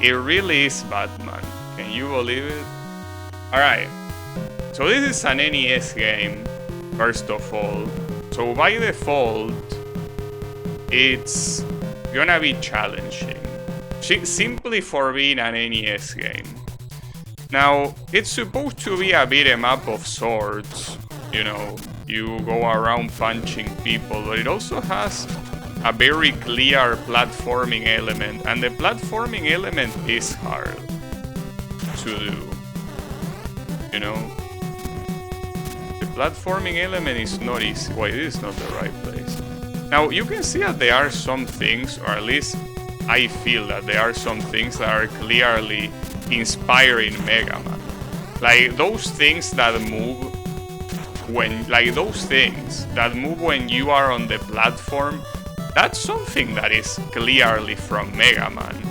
It really is Batman. Can you believe it? Alright. So this is an NES game, first of all. So by default, it's gonna be challenging. Simply for being an NES game. Now, it's supposed to be a beat 'em up of sorts. You know, you go around punching people, but it also has a very clear platforming element, and the platforming element is hard to do. You know, the platforming element is not easy. Wait, this is not the right place. Now, you can see that there are some things, or at least I feel that there are some things that are clearly inspiring Mega Man. Like those things that move when you are on the platform, that's something that is clearly from Mega Man.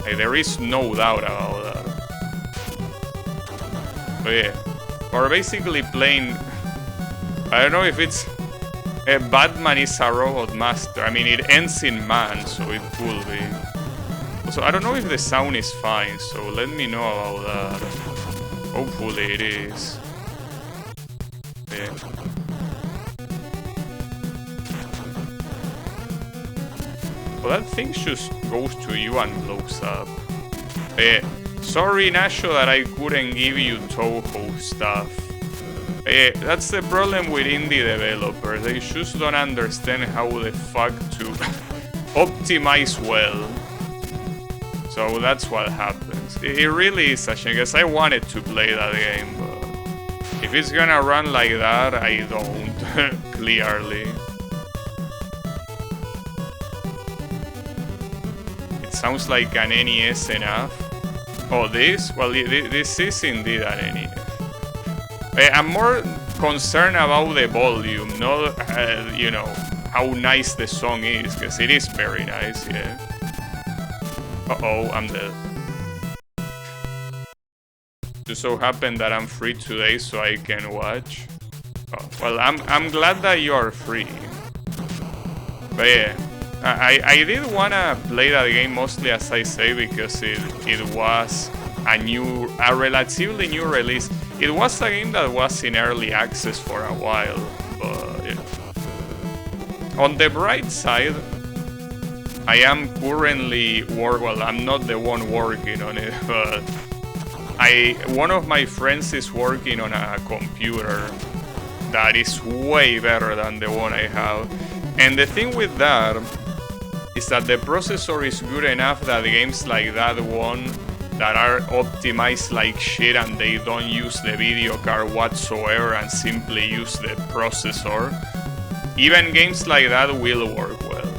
Like, there is no doubt about that. But yeah, we're basically playing, I don't know if it's Batman is a robot master. I mean, it ends in man, so it could be. So I don't know if the sound is fine, so let me know about that. Hopefully it is. Yeah. Well, that thing just goes to you and blows up. Sorry, Nasho, that I couldn't give you Toho stuff. That's the problem with indie developers. They just don't understand how the fuck to optimize well. So that's what happens. It really is a shame, because I wanted to play that game, but if it's gonna run like that, I don't, clearly. It sounds like an NES enough. Oh, this? Well, this is indeed an NES. I'm more concerned about the volume, not, you know, how nice the song is, because it is very nice, yeah. Uh-oh, I'm dead. Just so happened that I'm free today, so I can watch. Oh, well, I'm glad that you are free. But yeah, I did wanna play that game mostly, as I say, because it was a relatively new release. It was a game that was in early access for a while, but you know. On the bright side, I am currently well, I'm not the one working on it, but one of my friends is working on a computer that is way better than the one I have. And the thing with that is that the processor is good enough that games like that one that are optimized like shit and they don't use the video card whatsoever and simply use the processor, even games like that will work well.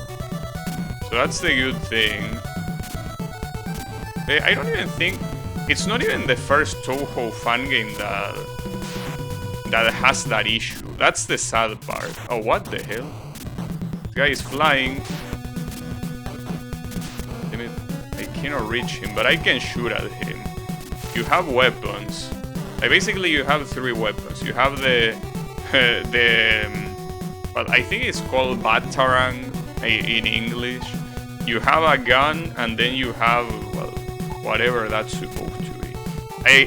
So that's the good thing. I don't even think, it's not even the first Toho fan game that has that issue. That's the sad part. Oh, what the hell? This guy is flying. I cannot reach him, but I can shoot at him. You have weapons. Basically, you have 3 weapons. You have the well, I think it's called Batarang in English. You have a gun, and then you have, well, whatever that's supposed to be.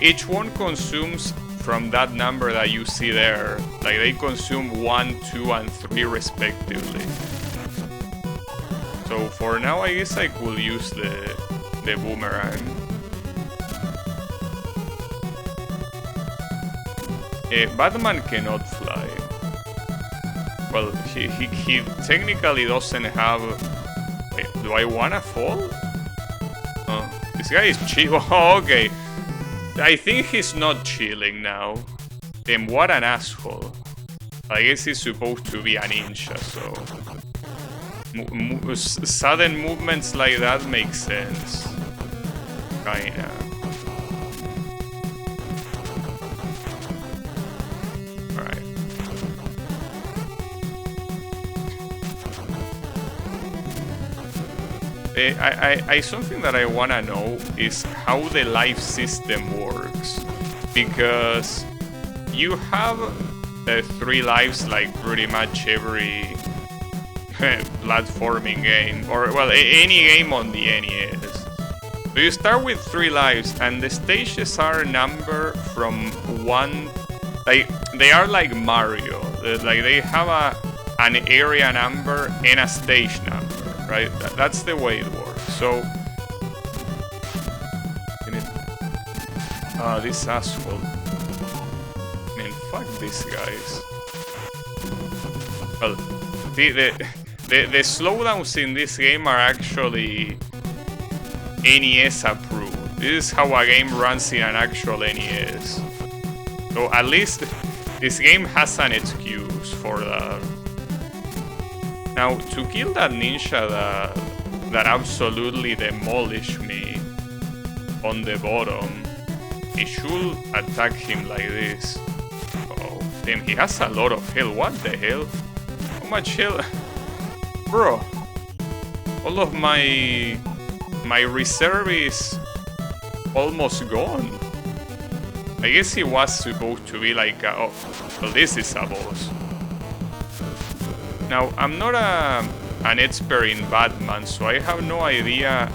Each one consumes from that number that you see there. Like, they consume 1, 2, and 3 respectively. So for now, I guess I could use the boomerang. Batman cannot fly. Well, he technically doesn't have... Wait, do I wanna fall? Oh, this guy is chill. Oh, okay. I think he's not chilling now. Then what an asshole. I guess he's supposed to be a ninja, so... sudden movements like that make sense. Kinda. Alright. Something that I wanna know is how the life system works. Because you have 3 lives like pretty much every platforming game, or well, any game on the NES. So you start with 3 lives, and the stages are numbered from 1. Like, they are like Mario. Like, they have an area number and a stage number, right? That's the way it works. So, this asshole. Man, fuck these guys. Well, the slowdowns in this game are actually NES approved. This is how a game runs in an actual NES. So at least this game has an excuse for that. Now, to kill that ninja that absolutely demolished me on the bottom, he should attack him like this. Oh, damn, he has a lot of health. What the hell? How much health? Bro, all of my reserve is almost gone. I guess he was supposed to be like oh, well, this is a boss. Now, I'm not an expert in Batman, so I have no idea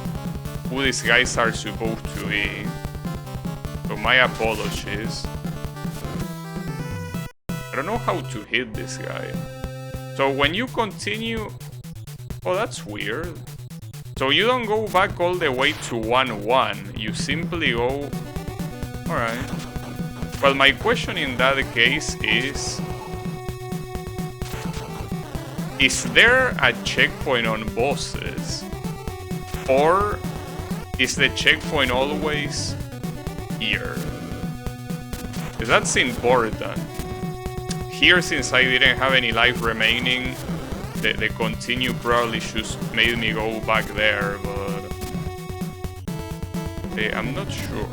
who these guys are supposed to be. So my apologies. I don't know how to hit this guy. So when you continue... Oh, that's weird. So you don't go back all the way to 1-1. You simply go... Alright. Well, my question in that case is... Is there a checkpoint on bosses? Or is the checkpoint always here? Because that's important. Here, since I didn't have any life remaining, the continue probably just made me go back there, but... I'm not sure.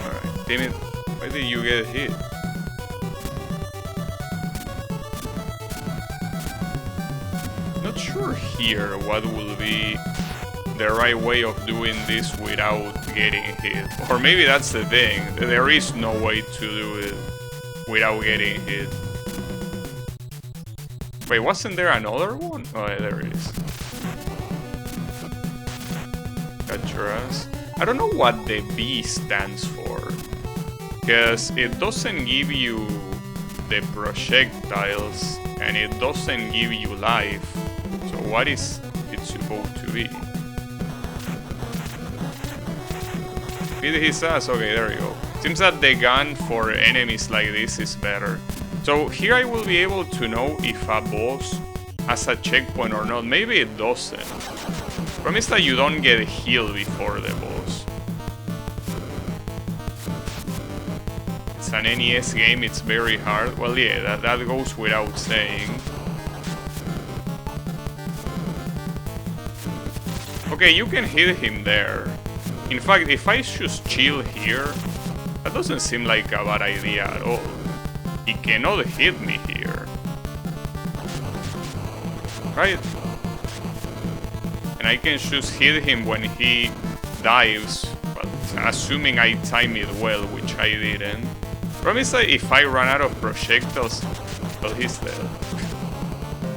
Alright, damn it. Why did you get hit? Not sure here what will be the right way of doing this without getting hit. Or maybe that's the thing. There is no way to do it without getting hit. Wait, wasn't there another one? Oh, yeah, there is. Got your ass. I don't know what the B stands for. Because it doesn't give you the projectiles and it doesn't give you life. So what is it supposed to be? Beat his ass. Okay, there you go. Seems that the gun for enemies like this is better. So here I will be able to know if a boss has a checkpoint or not. Maybe it doesn't. Promise that you don't get healed before the boss. It's an NES game, it's very hard. Well, yeah, that goes without saying. Okay, you can hit him there. In fact, if I just chill here, that doesn't seem like a bad idea at all. He cannot hit me here. Right? And I can just hit him when he dives. Well, assuming I time it well, which I didn't. Promise that if I run out of projectiles, well, he's dead.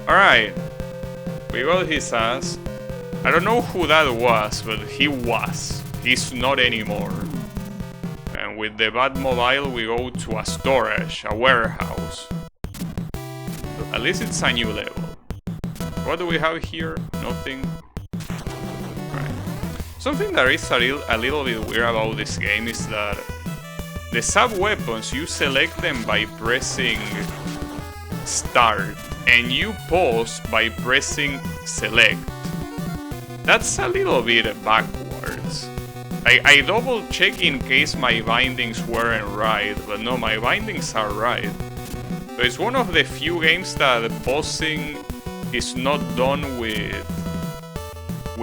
Alright. We got his ass. I don't know who that was, but he was. He's not anymore. And with the Batmobile, we go to a storage, a warehouse. But at least it's a new level. What do we have here? Nothing. Right. Something that is a little bit weird about this game is that the sub-weapons, you select them by pressing start, and you pause by pressing select. That's a little bit backwards. I double check in case my bindings weren't right, but no, my bindings are right. So it's one of the few games that pausing is not done with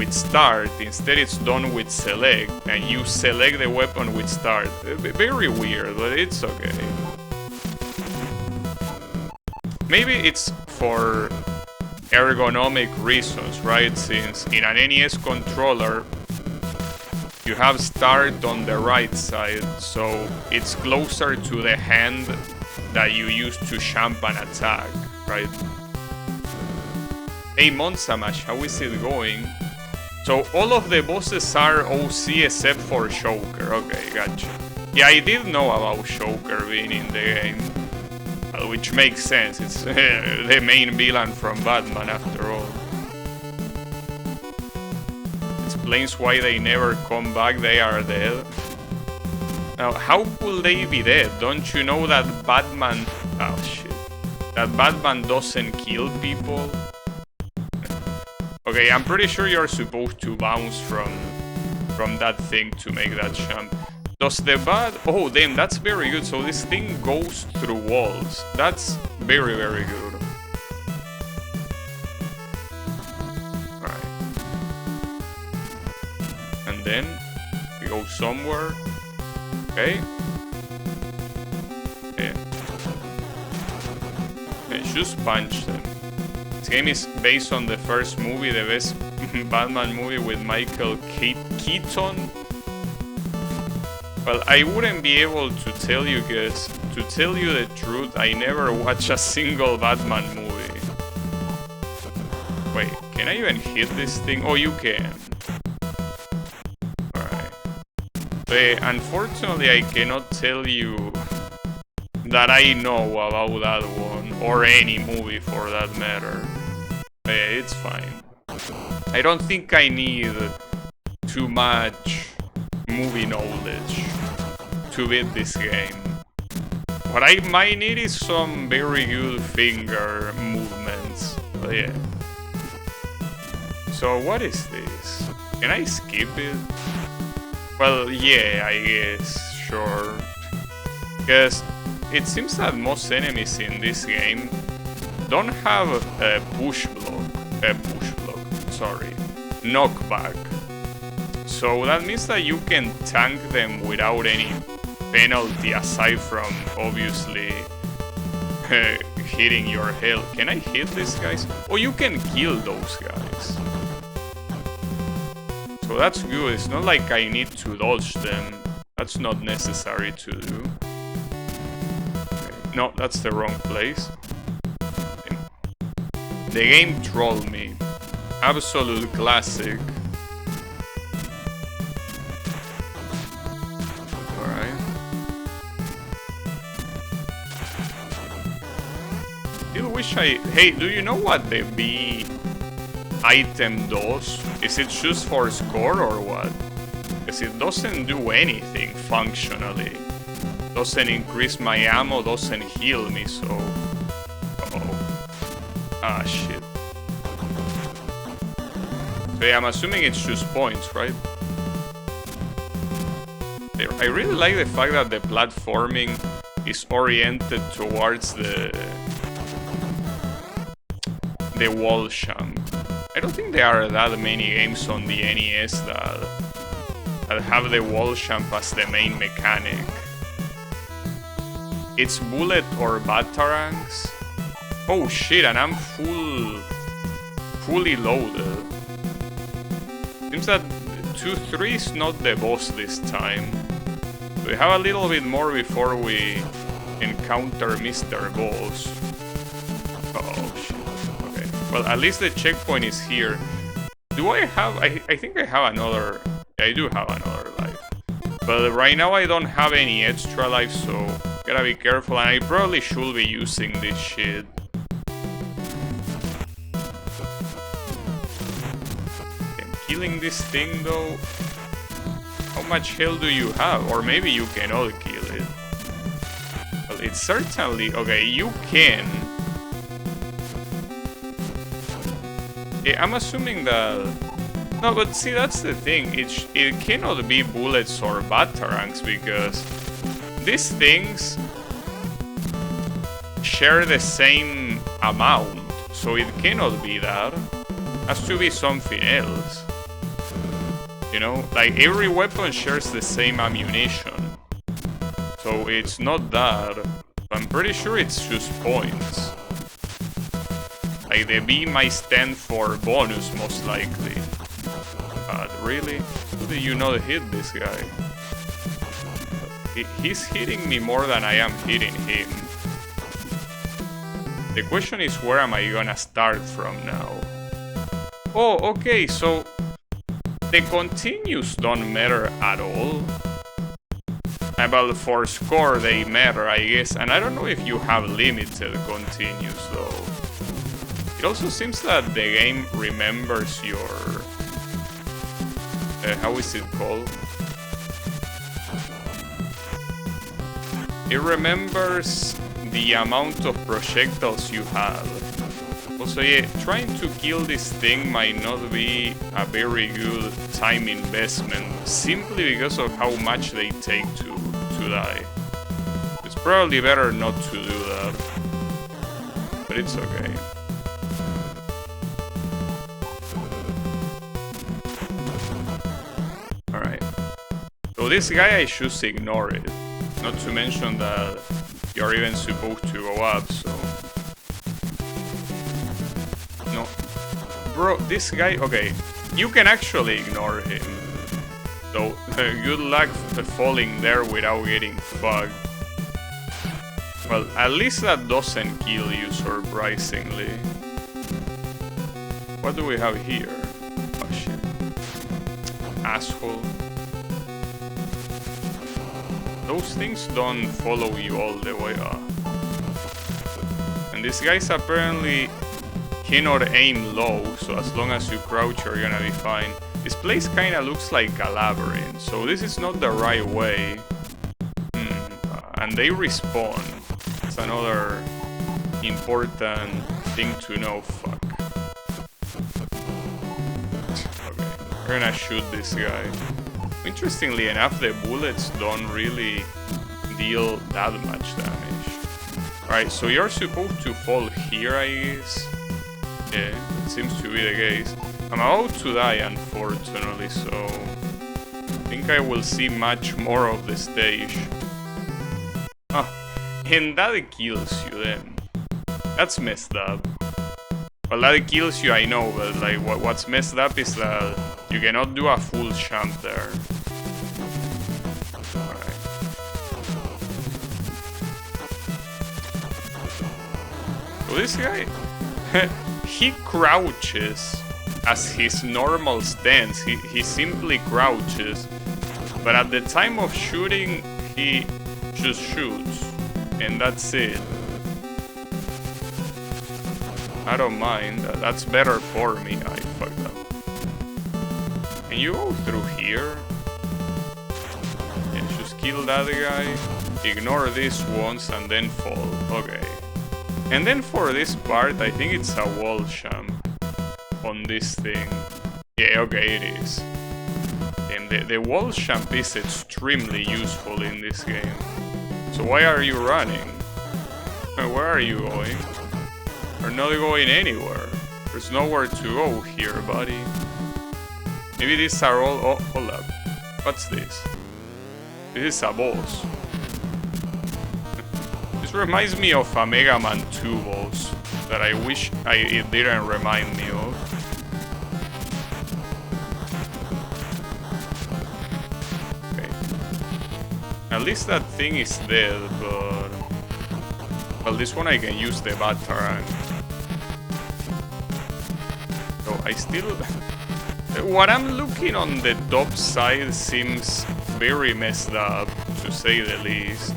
start. Instead, it's done with select, and you select the weapon with start. Very weird, but it's okay. Maybe it's for ergonomic reasons, right? Since in an NES controller, you have start on the right side, so it's closer to the hand that you use to jump and attack, right? Hey Monsamash, how is it going? So all of the bosses are OC except for Shoker. Okay, gotcha. Yeah, I did know about Shoker being in the game. Which makes sense, it's the main villain from Batman after all. Explains why they never come back, they are dead. Now, how could they be dead? Don't you know that Batman... Oh shit. That Batman doesn't kill people? Okay, I'm pretty sure you're supposed to bounce from that thing to make that jump. Does the bat... Oh, damn, that's very good. So this thing goes through walls. That's very, very good. Alright. And then we go somewhere. Okay. Yeah. Okay, just punch them. This game is based on the first movie, the best Batman movie with Michael Keaton. Well, I wouldn't be able to tell you guys, to tell you the truth, I never watched a single Batman movie. Wait, can I even hit this thing? Oh, you can. Alright. Unfortunately, I cannot tell you that I know about that one, or any movie for that matter. It's fine. I don't think I need too much movie knowledge to beat this game. What I might need is some very good finger movements. But yeah. So what is this? Can I skip it? Well, yeah, I guess, sure. Because it seems that most enemies in this game don't have a knockback. So that means that you can tank them without any penalty aside from obviously hitting your health. Can I hit these guys? Oh, you can kill those guys. So that's good. It's not like I need to dodge them. That's not necessary to do. Okay. No, that's the wrong place. The game trolled me. Absolute classic. Alright. Still wish I... Hey, do you know what the B item does? Is it just for score or what? Because it doesn't do anything functionally. Doesn't increase my ammo, doesn't heal me, so... Uh-oh. Ah, shit. So yeah, I'm assuming it's just points, right? I really like the fact that the platforming is oriented towards the wall jump. I don't think there are that many games on the NES that have the wall jump as the main mechanic. It's bullet or batarangs. Oh shit, and I'm fully loaded. Seems that 2-3 is not the boss this time. We have a little bit more before we encounter Mr. Boss. Oh shit. Okay. Well, at least the checkpoint is here. Do I have... I think I have another... Yeah, I do have another life. But right now I don't have any extra life, so gotta be careful. And I probably should be using this shit. Killing this thing though, how much health do you have? Or maybe you cannot kill it. Well, it's certainly... Okay, you can. Yeah, I'm assuming that... No, but see, that's the thing. It cannot be bullets or batarangs because these things share the same amount. So it cannot be that. Has to be something else. You know, like every weapon shares the same ammunition. So it's not that. I'm pretty sure it's just points. Like the B might stand for bonus most likely. But really? How do you not hit this guy? He's hitting me more than I am hitting him. The question is, where am I gonna start from now? Oh, okay, so the continues don't matter at all. About for score they matter, I guess, and I don't know if you have limited continues though. It also seems that the game remembers your... how is it called? It remembers the amount of projectiles you have. Also, yeah, trying to kill this thing might not be a very good time investment, simply because of how much they take to die. It's probably better not to do that, but it's okay. Alright. So this guy, I should ignore it. Not to mention that you're even supposed to go up, so... No. Bro, this guy... Okay, you can actually ignore him. So, good luck falling there without getting fucked. Well, at least that doesn't kill you, surprisingly. What do we have here? Oh shit. Asshole. Those things don't follow you all the way up. And this guy's apparently cannot aim low, so as long as you crouch you're gonna be fine. This place kinda looks like a labyrinth, so this is not the right way. And they respawn. That's another important thing to know. Fuck. Okay, we're gonna shoot this guy. Interestingly enough, the bullets don't really deal that much damage. Alright, so you're supposed to fall here, I guess. Yeah, it seems to be the case. I'm about to die, unfortunately, so I think I will see much more of the stage. Ah, and that kills you then. That's messed up. Well, that kills you, I know, but like what's messed up is that you cannot do a full jump there. Alright. So this guy, he crouches as his normal stance. He simply crouches, but at the time of shooting, he just shoots, and that's it. I don't mind. That's better for me. I fucked up. Can you go through here? And just kill that guy. Ignore this once and then fall. Okay. And then for this part, I think it's a wall jump on this thing. Yeah, okay, it is. And the wall jump is extremely useful in this game. So why are you running? Where are you going? You're not going anywhere. There's nowhere to go here, buddy. Maybe these are all... Oh, hold up. What's this? This is a boss. This reminds me of a Mega Man 2 boss that I wish it didn't remind me of. Okay. At least that thing is dead, but... Well, this one I can use the Batarang. So I still... What I'm looking on the top side seems very messed up, to say the least.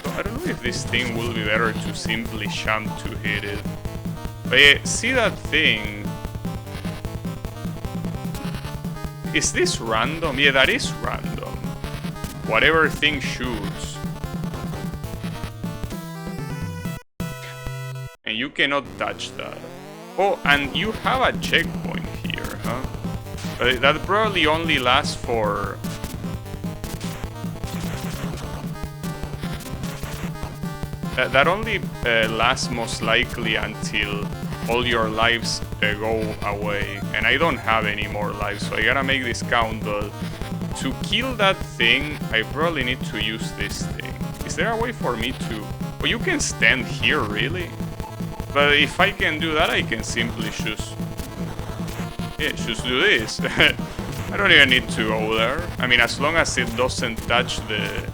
So I don't know if this thing will be better to simply jump to hit it. But yeah, see that thing? Is this random? Yeah, that is random. Whatever thing shoots. And you cannot touch that. Oh, and you have a checkpoint here, huh? But that probably only lasts for... That only lasts most likely until all your lives go away. And I don't have any more lives, so I gotta make this count, but... To kill that thing, I probably need to use this thing. Is there a way for me to... Oh, you can stand here, really? But if I can do that, I can simply just... Yeah, just do this. I don't even need to go there. I mean, as long as it doesn't touch the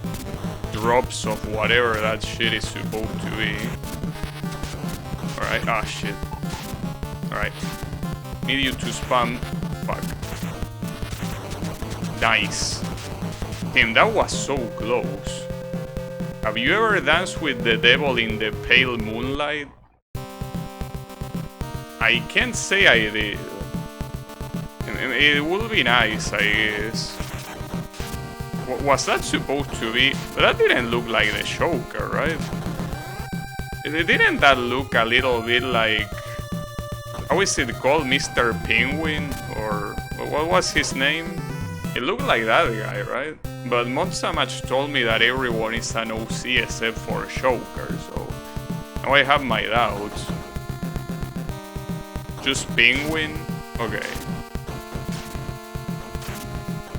drops of whatever that shit is supposed to be. Alright, ah shit. Alright. Need you to spam. Fuck. Nice. Damn, that was so close. Have you ever danced with the devil in the pale moonlight? I can't say I did. It would be nice, I guess. Was that supposed to be? But that didn't look like the Joker, right? Didn't that look a little bit like... How is it called? Mr. Penguin? Or what was his name? It looked like that guy, right? But Monsamach told me that everyone is an OC except for Joker, so... Now I have my doubts. Just Penguin? Okay.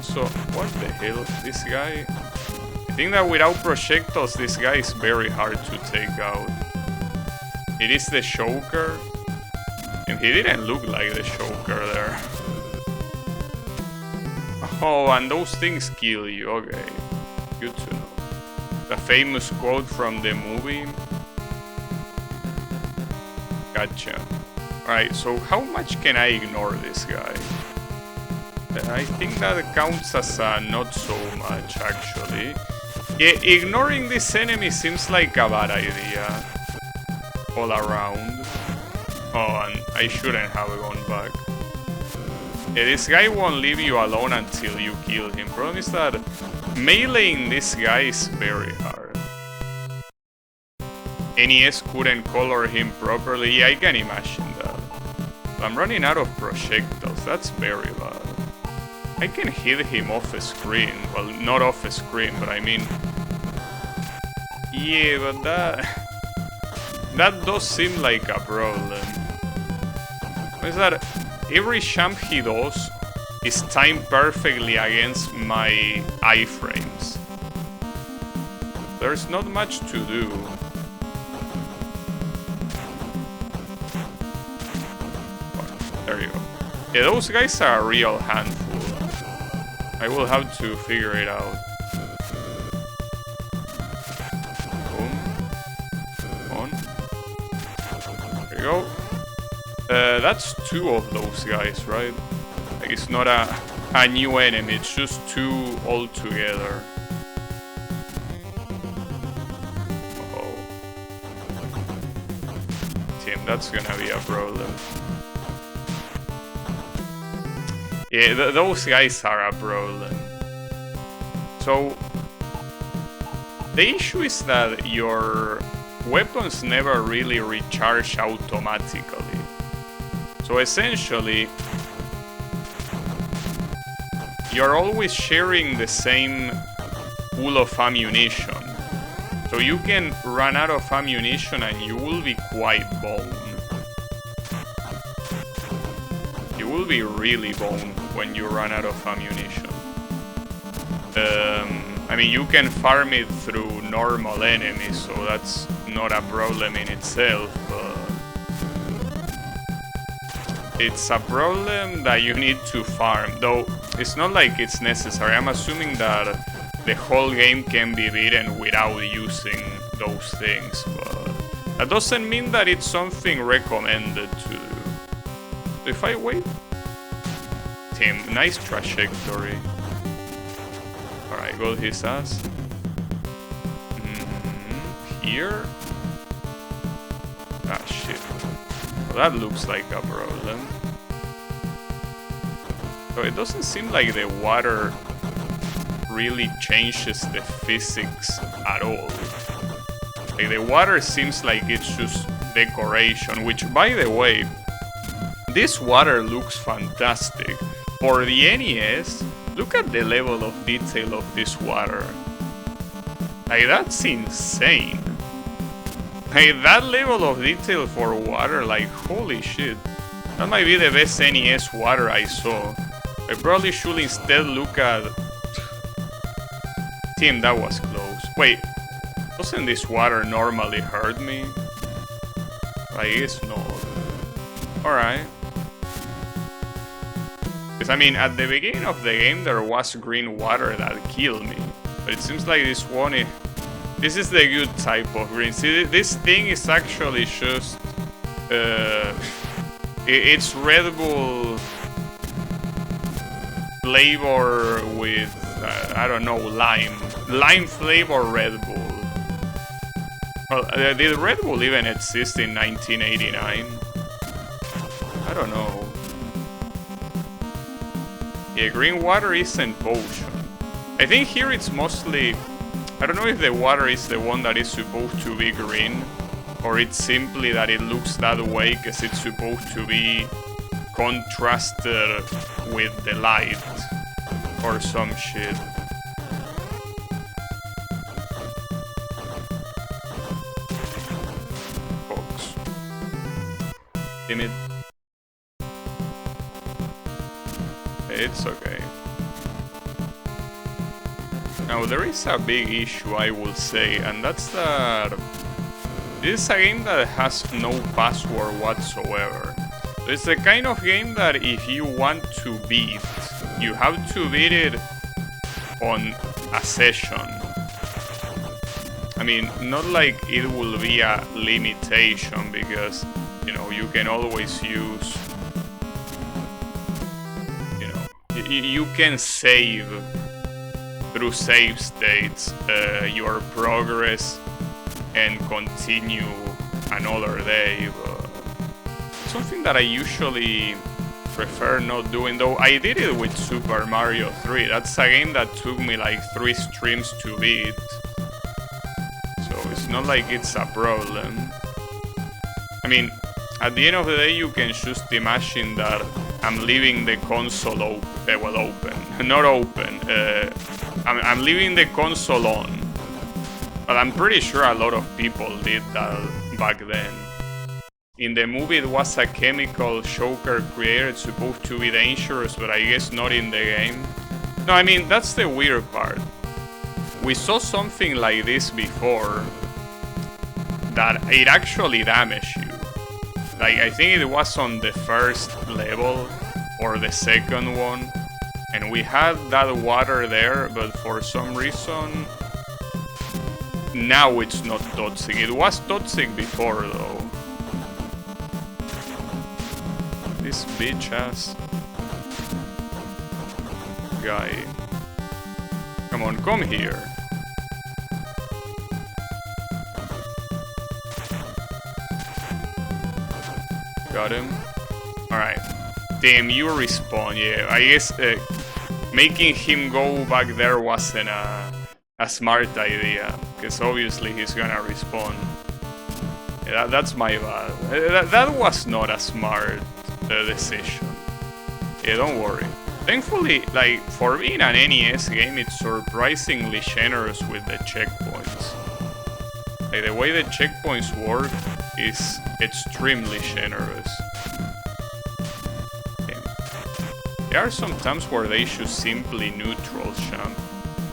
So, what the hell? This guy... I think that without projectiles, this guy is very hard to take out. It is the Joker. And he didn't look like the Joker there. Oh, and those things kill you. Okay. Good to know. The famous quote from the movie. Gotcha. Alright, so how much can I ignore this guy? I think that counts as a not so much, actually. Yeah, ignoring this enemy seems like a bad idea. All around. Oh, and I shouldn't have gone back. Yeah, this guy won't leave you alone until you kill him. Problem is that meleeing this guy is very hard. NES couldn't color him properly. Yeah, I can imagine that. I'm running out of projectiles. That's very bad. I can hit him off a screen. Well, not off a screen, but I mean... Yeah, but that does seem like a problem. What is that? Every jump he does is timed perfectly against my iframes. There's not much to do. There you go. Yeah, those guys are a real handful. I will have to figure it out. Boom. On. There you go. That's two of those guys, right? Like, it's not a new enemy, it's just two all together. Uh-oh. Damn, that's gonna be a problem. Yeah, those guys are a problem. So, the issue is that your weapons never really recharge automatically. So essentially, you're always sharing the same pool of ammunition. So you can run out of ammunition and you will be quite boned. You will be really boned when you run out of ammunition. I mean, you can farm it through normal enemies, so that's not a problem in itself, but it's a problem that you need to farm, though it's not like it's necessary. I'm assuming that the whole game can be beaten without using those things, but that doesn't mean that it's something recommended to do. So if I wait... Damn, nice trajectory. Alright, got his ass. Here? Ah, shit. Well, that looks like a problem. So it doesn't seem like the water really changes the physics at all. Like, the water seems like it's just decoration, which, by the way, this water looks fantastic. For the NES, look at the level of detail of this water. Like, that's insane. Like, that level of detail for water, like, holy shit. That might be the best NES water I saw. I probably should instead look at... Damn, that was close. Wait, doesn't this water normally hurt me? I guess not. Alright. Because, I mean, at the beginning of the game there was green water that killed me. But it seems like this one is... This is the good type of green. See, this thing is actually just... It's Red Bull flavor with, I don't know, lime flavor Red Bull. Well, did Red Bull even exist in 1989? I don't know. Yeah, green water isn't potion. I think here it's mostly... I don't know if the water is the one that is supposed to be green, or it's simply that it looks that way because it's supposed to be contrasted with the light or some shit. Folks. Timid. It's okay. Now there is a big issue, I will say, and that's that this is a game that has no password whatsoever. It's the kind of game that if you want to beat, you have to beat it on a session. I mean, not like it will be a limitation, because, you know, you can always use, you know, you can save through save states your progress and continue another day, but something that I usually prefer not doing, though I did it with Super Mario 3. That's a game that took me like 3 streams to beat, so it's not like it's a problem. I mean, at the end of the day, you can just imagine that I'm leaving the console open, not open, I'm leaving the console on. But I'm pretty sure a lot of people did that back then. In the movie, it was a chemical choker created, supposed to be dangerous, but I guess not in the game. No, I mean, that's the weird part. We saw something like this before, that it actually damaged you. Like, I think it was on the first level, or the second one, and we had that water there, but for some reason... now it's not toxic. It was toxic before, though. This bitch ass guy. Come on, come here. Got him. Alright. Damn, you respawn. Yeah, I guess making him go back there wasn't a smart idea, because obviously he's gonna respawn. Yeah, that's my bad. That was not a smart decision. Yeah, don't worry. Thankfully, like, for being an NES game, it's surprisingly generous with the checkpoints. Like, the way the checkpoints work is extremely generous. There are some times where they should simply neutral jump.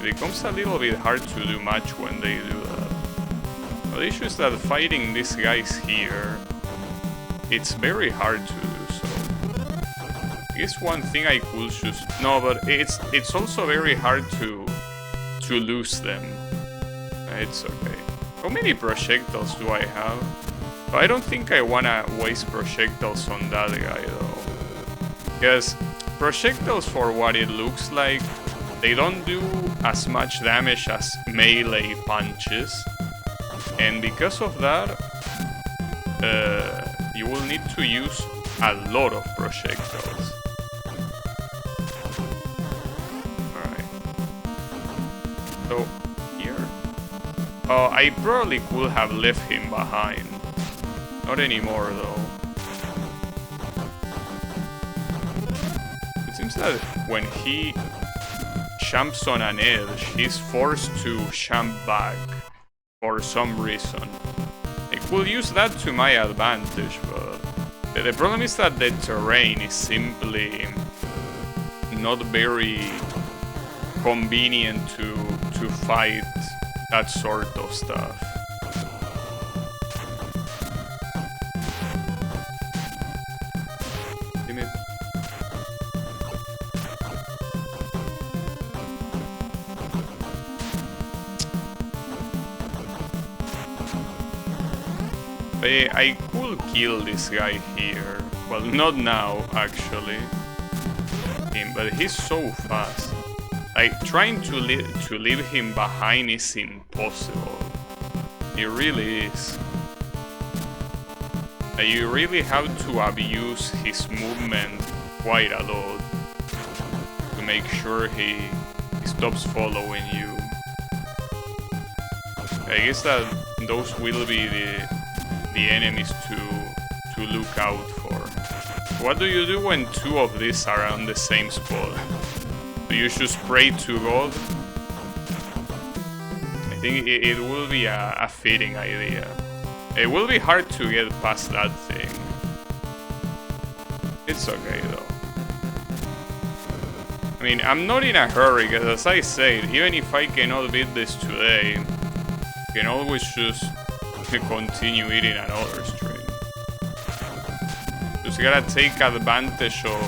It becomes a little bit hard to do much when they do that. But the issue is that fighting these guys here, it's very hard to do so. I guess one thing I could just... no, but it's also very hard to lose them. It's okay. How many projectiles do I have? I don't think I wanna waste projectiles on that guy though. Because projectiles, for what it looks like, they don't do as much damage as melee punches. And because of that, you will need to use a lot of projectiles. Alright. So, here. Oh, I probably could have left him behind. Not anymore, though. It seems that when he jumps on an edge, he's forced to jump back for some reason. I could use that to my advantage, but the problem is that the terrain is simply not very convenient to fight that sort of stuff. Give me... I could kill this guy here. Well, not now, actually. But he's so fast. Like, trying to leave him behind is impossible. It really is. Like, you really have to abuse his movement quite a lot to make sure he stops following you. I guess that those will be the enemies to look out for. What do you do when two of these are on the same spot? Do you just pray to God? I think it will be a fitting idea. It will be hard to get past that thing. It's okay though. I mean, I'm not in a hurry, because as I said, even if I cannot beat this today, I can always just continue eating another stream. Just gotta take advantage of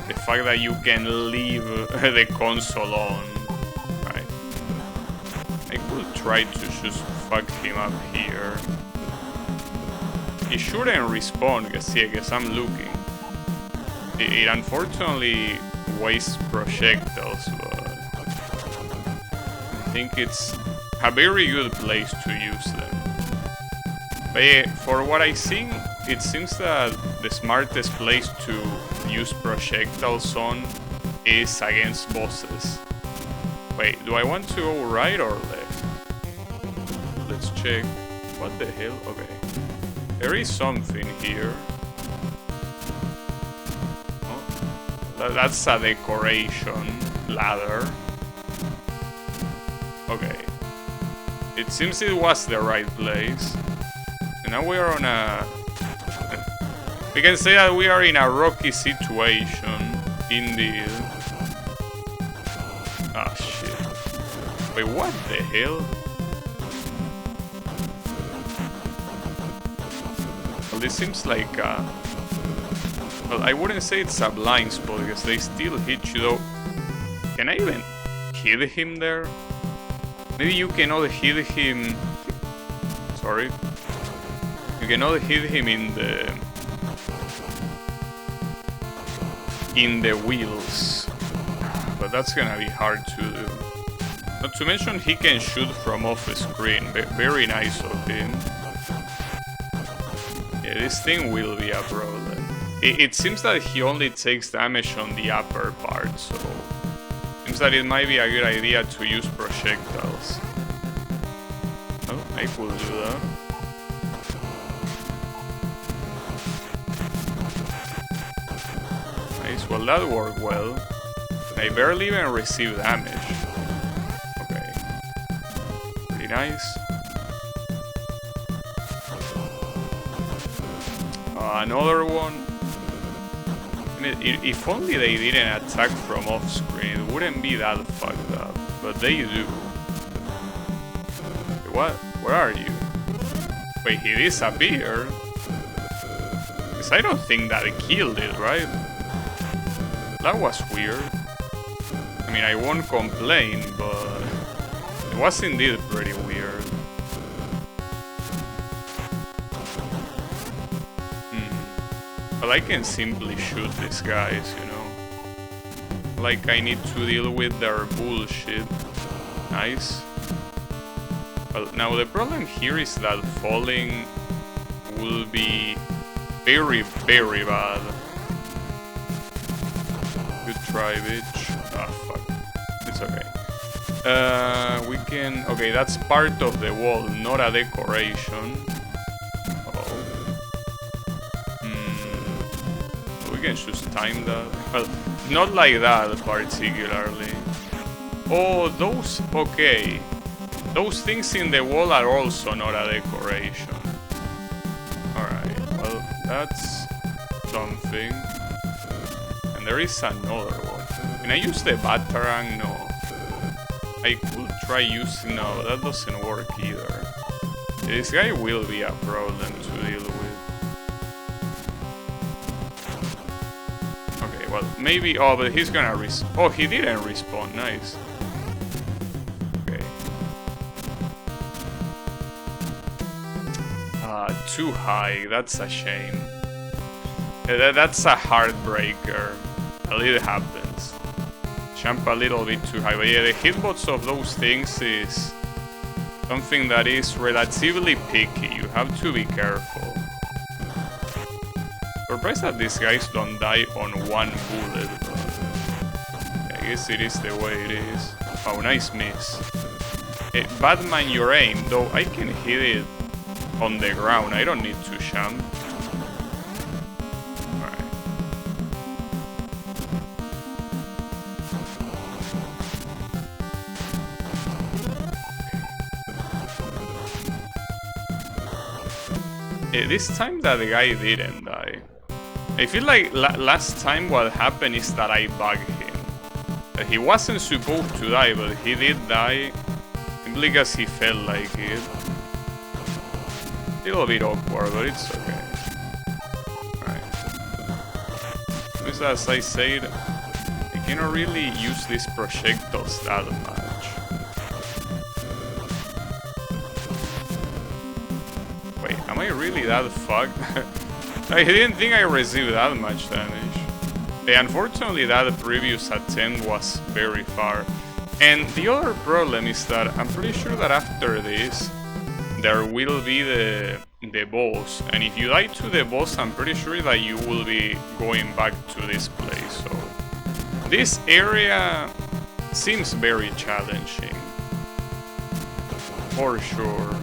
the fact that you can leave the console on. Right. I could try to just fuck him up here. He shouldn't respawn, because I'm looking. It unfortunately wastes projectiles, but I think it's a very good place to use them. But yeah, for what I think, it seems that the smartest place to use projectiles on is against bosses. Wait, do I want to go right or left? Let's check. What the hell? Okay. There is something here. Oh, that's a decoration ladder. Okay. It seems it was the right place. And now we are on a... We can say that we are in a rocky situation, indeed. Ah, shit. Wait, what the hell? Well, this seems like a... Well, I wouldn't say it's a blind spot, because they still hit you though. Can I even hit him there? Maybe you cannot hit him... Sorry. You cannot hit him in the wheels, but that's gonna be hard to do. Not to mention he can shoot from off the screen. Very nice of him. Yeah, this thing will be a problem. It seems that he only takes damage on the upper part, so seems that it might be a good idea to use projectiles. Oh, I could do that. Well, that worked well. I barely even received damage. Okay. Pretty nice. Another one. I mean, if only they didn't attack from off screen, it wouldn't be that fucked up. But they do. What? Where are you? Wait, he disappeared? Because I don't think that killed it, right? That was weird. I mean, I won't complain, but it was indeed pretty weird. But I can simply shoot these guys, you know? Like I need to deal with their bullshit. Nice. Well, now the problem here is that falling will be very, very bad. Good try, bitch. Ah, fuck. It's okay. We can... Okay, that's part of the wall, not a decoration. We can just time that. Well, not like that particularly. Oh, those... Okay. Those things in the wall are also not a decoration. Alright, well, that's something. And there is another one. Can I use the batarang? No. I could try using... No, that doesn't work either. This guy will be a problem to deal with. Okay, well, maybe... Oh, but he's gonna Oh, he didn't respawn. Nice. Okay. Too high. That's a shame. That's a heartbreaker. It happens. Jump a little bit too high. But yeah, the hitbox of those things is something that is relatively picky. You have to be careful. Surprised that these guys don't die on one bullet, but I guess it is the way it is. Oh, nice miss. Batman, your aim, though I can hit it on the ground. I don't need to jump. Alright. This time that the guy didn't die. I feel like last time what happened is that I bugged him. He wasn't supposed to die, but he did die simply because he felt like it. A little bit awkward, but it's okay. Alright. As I said, I cannot really use these projectiles that much. Wait, am I really that fucked? I didn't think I received that much damage. Unfortunately, that previous attempt was very far. And the other problem is that I'm pretty sure that after this, there will be the boss. And if you die to the boss, I'm pretty sure that you will be going back to this place. So this area seems very challenging. For sure.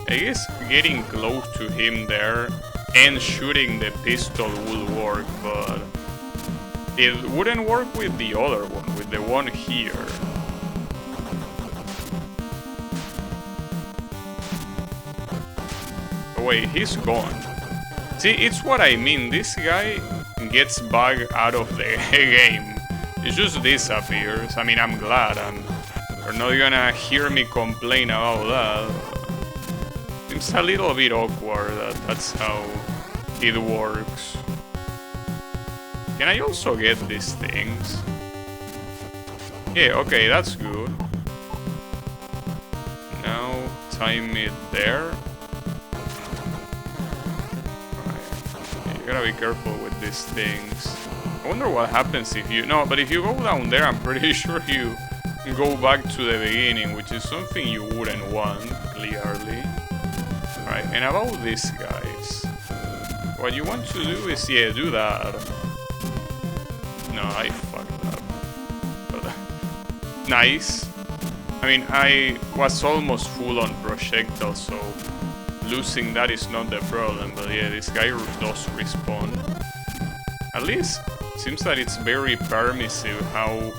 I guess getting close to him there and shooting the pistol would work, but it wouldn't work with the other one, with the one here. Oh wait, he's gone. See, it's what I mean, this guy gets bugged out of the game. It just disappears. I mean, I'm glad. You're not gonna hear me complain about that. It's a little bit awkward that that's how it works. Can I also get these things? Yeah, okay, that's good. Now, time it there. Alright, you gotta be careful with these things. I wonder what happens if you... No, but if you go down there, I'm pretty sure you go back to the beginning, which is something you wouldn't want, clearly. Alright, and about these guys, what you want to do is, yeah, do that. No, I fucked up. But, nice. I mean, I was almost full on projectiles, so losing that is not the problem. But yeah, this guy does respawn. At least, seems that it's very permissive how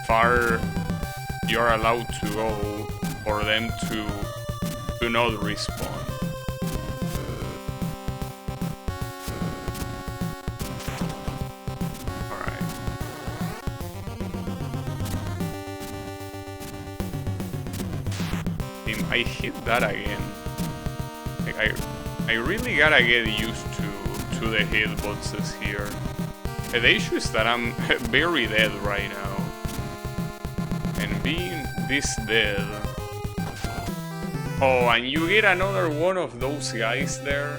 far you're allowed to go for them to not respawn. Alright. I hit that again. Like, I really gotta get used to the hitboxes here. The issue is that I'm very dead right now. And being this dead... Oh, and you get another one of those guys there.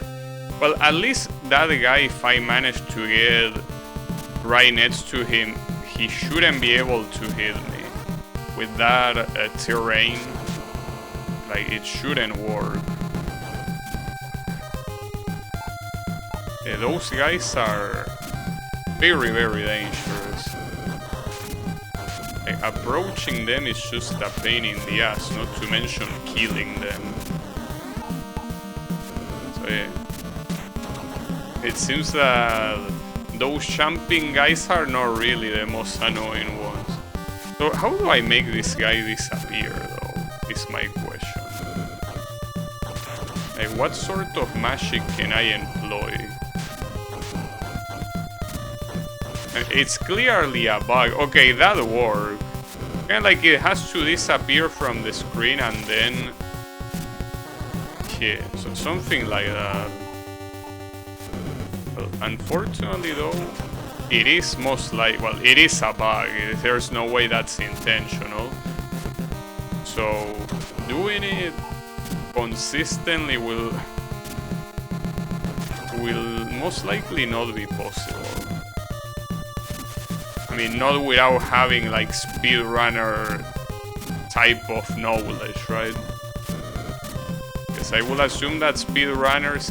Well, at least that guy, if I manage to get right next to him, he shouldn't be able to hit me. With that terrain, like, it shouldn't work. Yeah, those guys are very, very dangerous. Like, approaching them is just a pain in the ass, not to mention killing them. So yeah. It seems that those jumping guys are not really the most annoying ones. So how do I make this guy disappear, though, is my question. Like, what sort of magic can I employ? It's clearly a bug. Okay, that worked. Kinda like it has to disappear from the screen and then... Yeah, so something like that. Well, unfortunately though, it is most like... Well, it is a bug. There's no way that's intentional. So doing it consistently will most likely not be possible. I mean, not without having like speedrunner type of knowledge, right? Because I will assume that speedrunners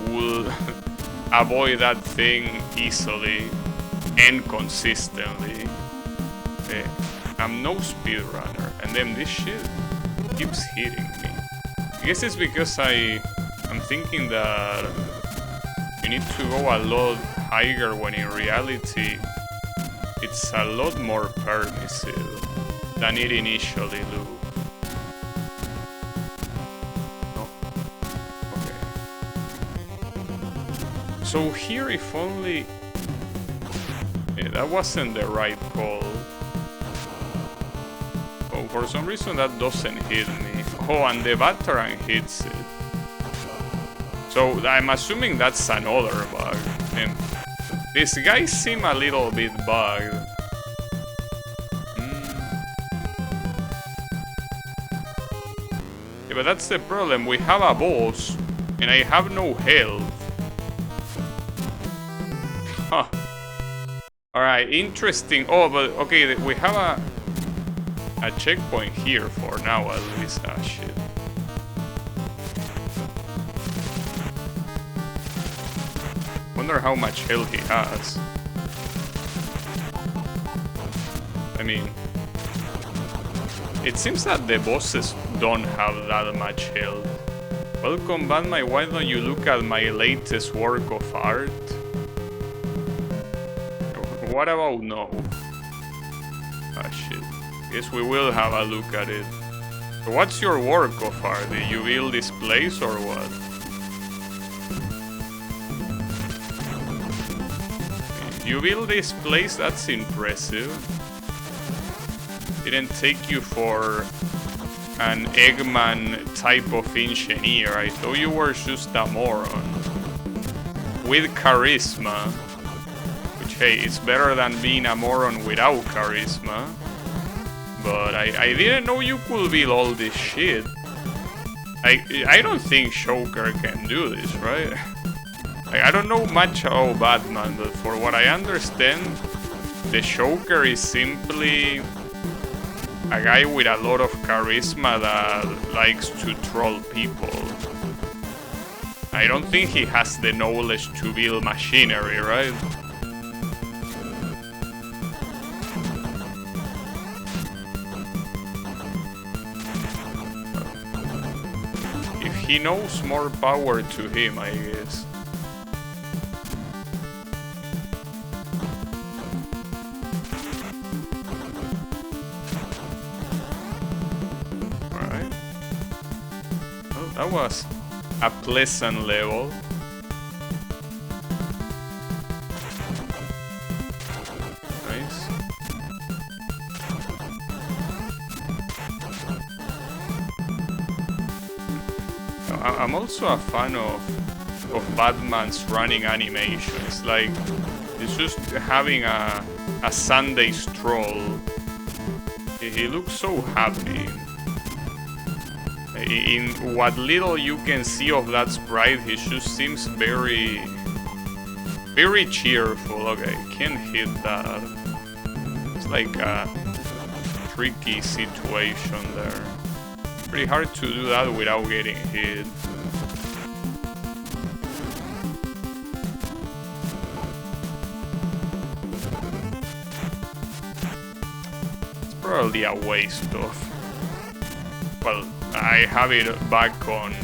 will avoid that thing easily and consistently. I'm no speedrunner, and then this shit keeps hitting me. I guess it's because I'm thinking that you need to go a lot higher when in reality it's a lot more permissive than it initially looked. Oh, okay. So here, if only... Yeah, that wasn't the right call. Oh, for some reason that doesn't hit me. Oh, and the veteran hits it. So I'm assuming that's another bug. And these guys seem a little bit bugged. Yeah, but that's the problem. We have a boss, and I have no health. Huh. Alright, interesting. Oh, but okay, we have a checkpoint here for now at least. Ah, shit. Wonder how much health he has. I mean, it seems that the bosses don't have that much health. Welcome, Batman. Why don't you look at my latest work of art? What about no? Ah, shit. Guess we will have a look at it. So what's your work of art? Did you build this place or what? You build this place? That's impressive. Didn't take you for an Eggman type of engineer. I thought you were just a moron. With charisma. Which, hey, it's better than being a moron without charisma. But I didn't know you could build all this shit. I don't think Joker can do this, right? I don't know much about Batman, but for what I understand, the Joker is simply a guy with a lot of charisma that likes to troll people. I don't think he has the knowledge to build machinery, right? If he knows, more power to him, I guess. That was a pleasant level. Nice. I'm also a fan of Batman's running animations. Like, it's just having a Sunday stroll. He looks so happy. In what little you can see of that sprite, he just seems very cheerful. Okay, can't hit that. It's like a tricky situation there. Pretty hard to do that without getting hit. It's probably a waste of... Well, I have it back on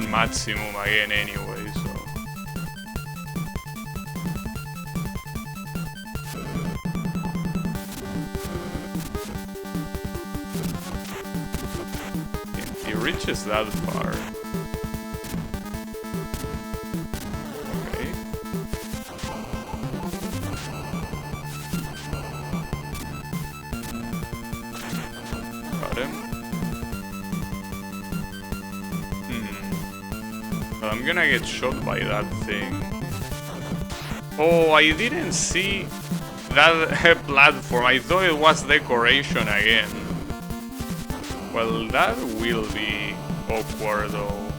maximum again anyway, so... He reaches that far. Okay. Got him. I'm gonna get shot by that thing. Oh, I didn't see that platform. I thought it was decoration again. Well, that will be awkward though.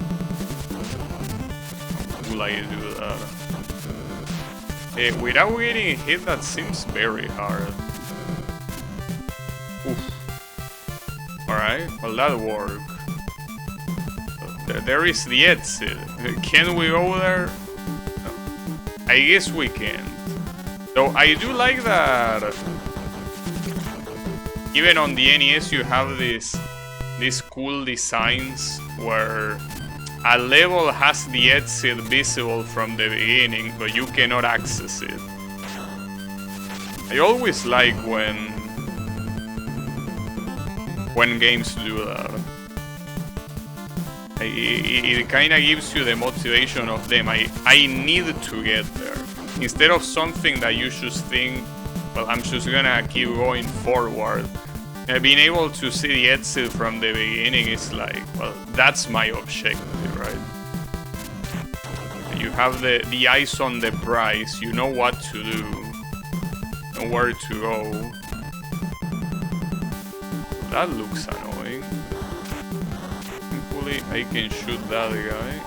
Will I do that? Without getting hit, that seems very hard. Oof. Alright, well that worked. There is the exit. Can we go there? No. I guess we can. Though I do like that even on the NES you have these cool designs where a level has the exit visible from the beginning, but you cannot access it. I always like when games do that. It kind of gives you the motivation of them. I need to get there. Instead of something that you just think, well, I'm just gonna keep going forward. Being able to see the exit from the beginning is like, well, that's my objective, right? You have the eyes on the prize, you know what to do, and where to go. That looks annoying. Hopefully I can shoot that guy.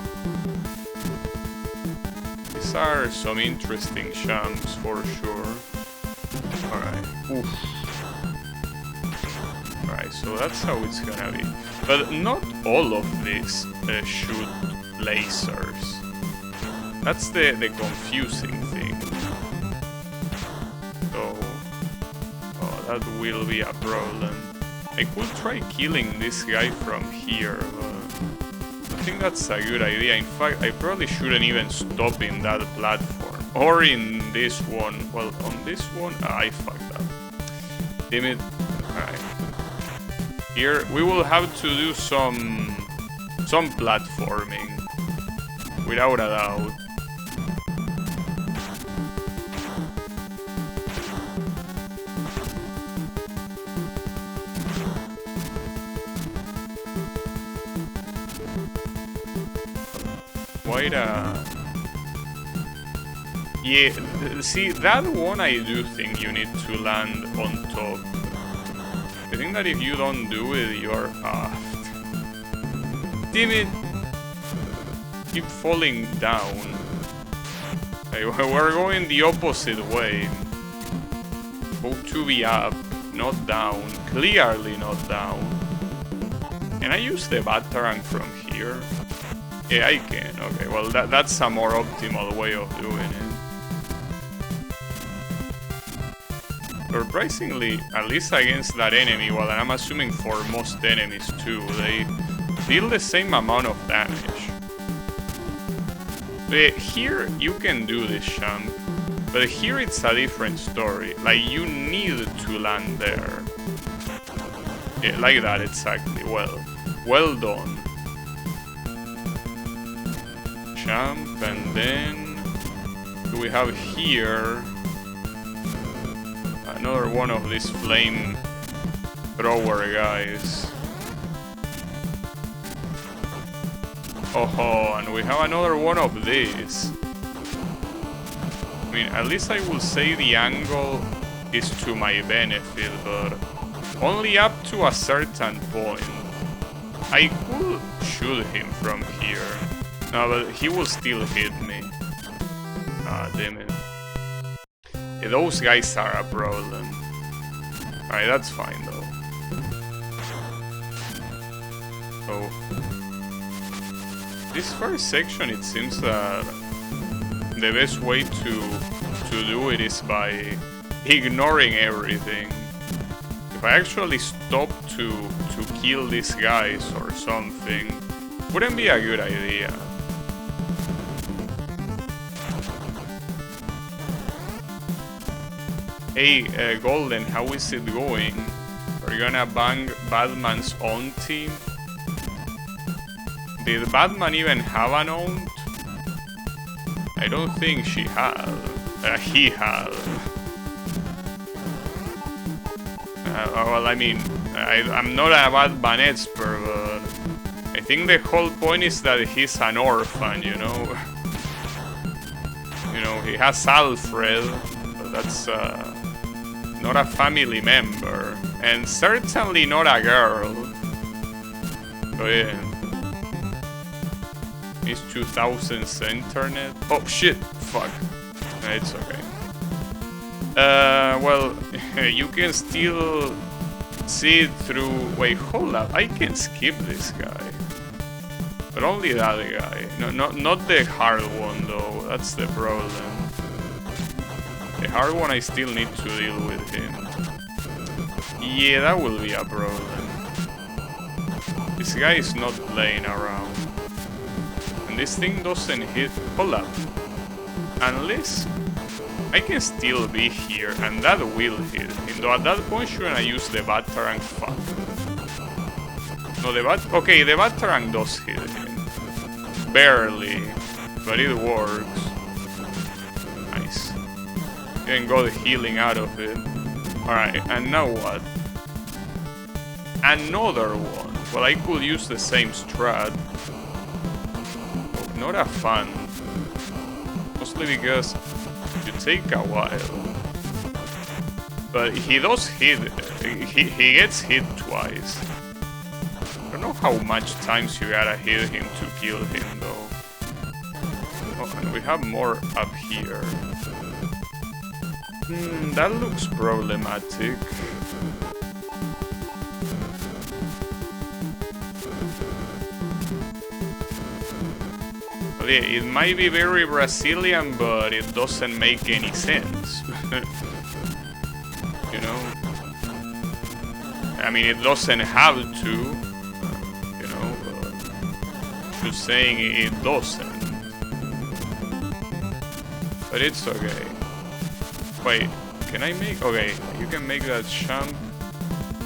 These are some interesting champs for sure. Alright. Oof. Alright, so that's how it's gonna be. But not all of these shoot lasers. That's the confusing thing. So... oh, that will be a problem. I could try killing this guy from here, but... I think that's a good idea. In fact, I probably shouldn't even stop in that platform. Or in this one. Well, on this one... I fucked up. Damn it. Alright. Here, we will have to do some platforming. Without a doubt. Quite a... yeah, see, that one I do think you need to land on top. I think that if you don't do it, you're... damn it! Keep falling down. We're going the opposite way. Go to be up, not down. Clearly not down. Can I use the Batarang from here? Yeah, I can. Okay, well, that's a more optimal way of doing it. Surprisingly, at least against that enemy, well, I'm assuming for most enemies too, they deal the same amount of damage. But here, you can do this jump, but here it's a different story. Like, you need to land there. Yeah, like that, exactly. Well done. Jump, and then we have here another one of these flame thrower guys. Oh, and we have another one of these. I mean, at least I will say the angle is to my benefit, but only up to a certain point. I could shoot him from here. No, but he will still hit me. Ah, damn it. Yeah, those guys are a problem. Alright, that's fine though. So, this first section, it seems that the best way to do it is by ignoring everything. If I actually stop to kill these guys or something, wouldn't be a good idea. Hey, Golden, how is it going? Are you gonna bang Batman's own team? Did Batman even have an aunt? I don't think she had. He had. Well, I mean, I'm not a Batman expert, but I think the whole point is that he's an orphan, you know? You know, he has Alfred, but that's not a family member, and certainly not a girl. Oh yeah. It's 2000's internet. Oh shit! Fuck. It's okay. Well, you can still see it through. Wait, hold up. I can skip this guy. But only that guy. No, not the hard one though. That's the problem. The hard one I still need to deal with him. Yeah, that will be a problem. This guy is not playing around. And this thing doesn't hit. Hold up. Unless I can still be here and that will hit him. Though at that point shouldn't I use the Batarang? Fuck. No, okay, the Batarang does hit him. Barely, but it works. Nice. Even got healing out of it. Alright, and now what? Another one. Well, I could use the same strat. Not a fan. Mostly because you take a while. But he does hit. He gets hit twice. I don't know how much times you gotta hit him to kill him though. Oh, and we have more up here. That looks problematic. Well, yeah, it might be very Brazilian, but it doesn't make any sense. You know? I mean, it doesn't have to. Just saying it doesn't. But it's okay. Wait, can I make... Okay, you can make that jump.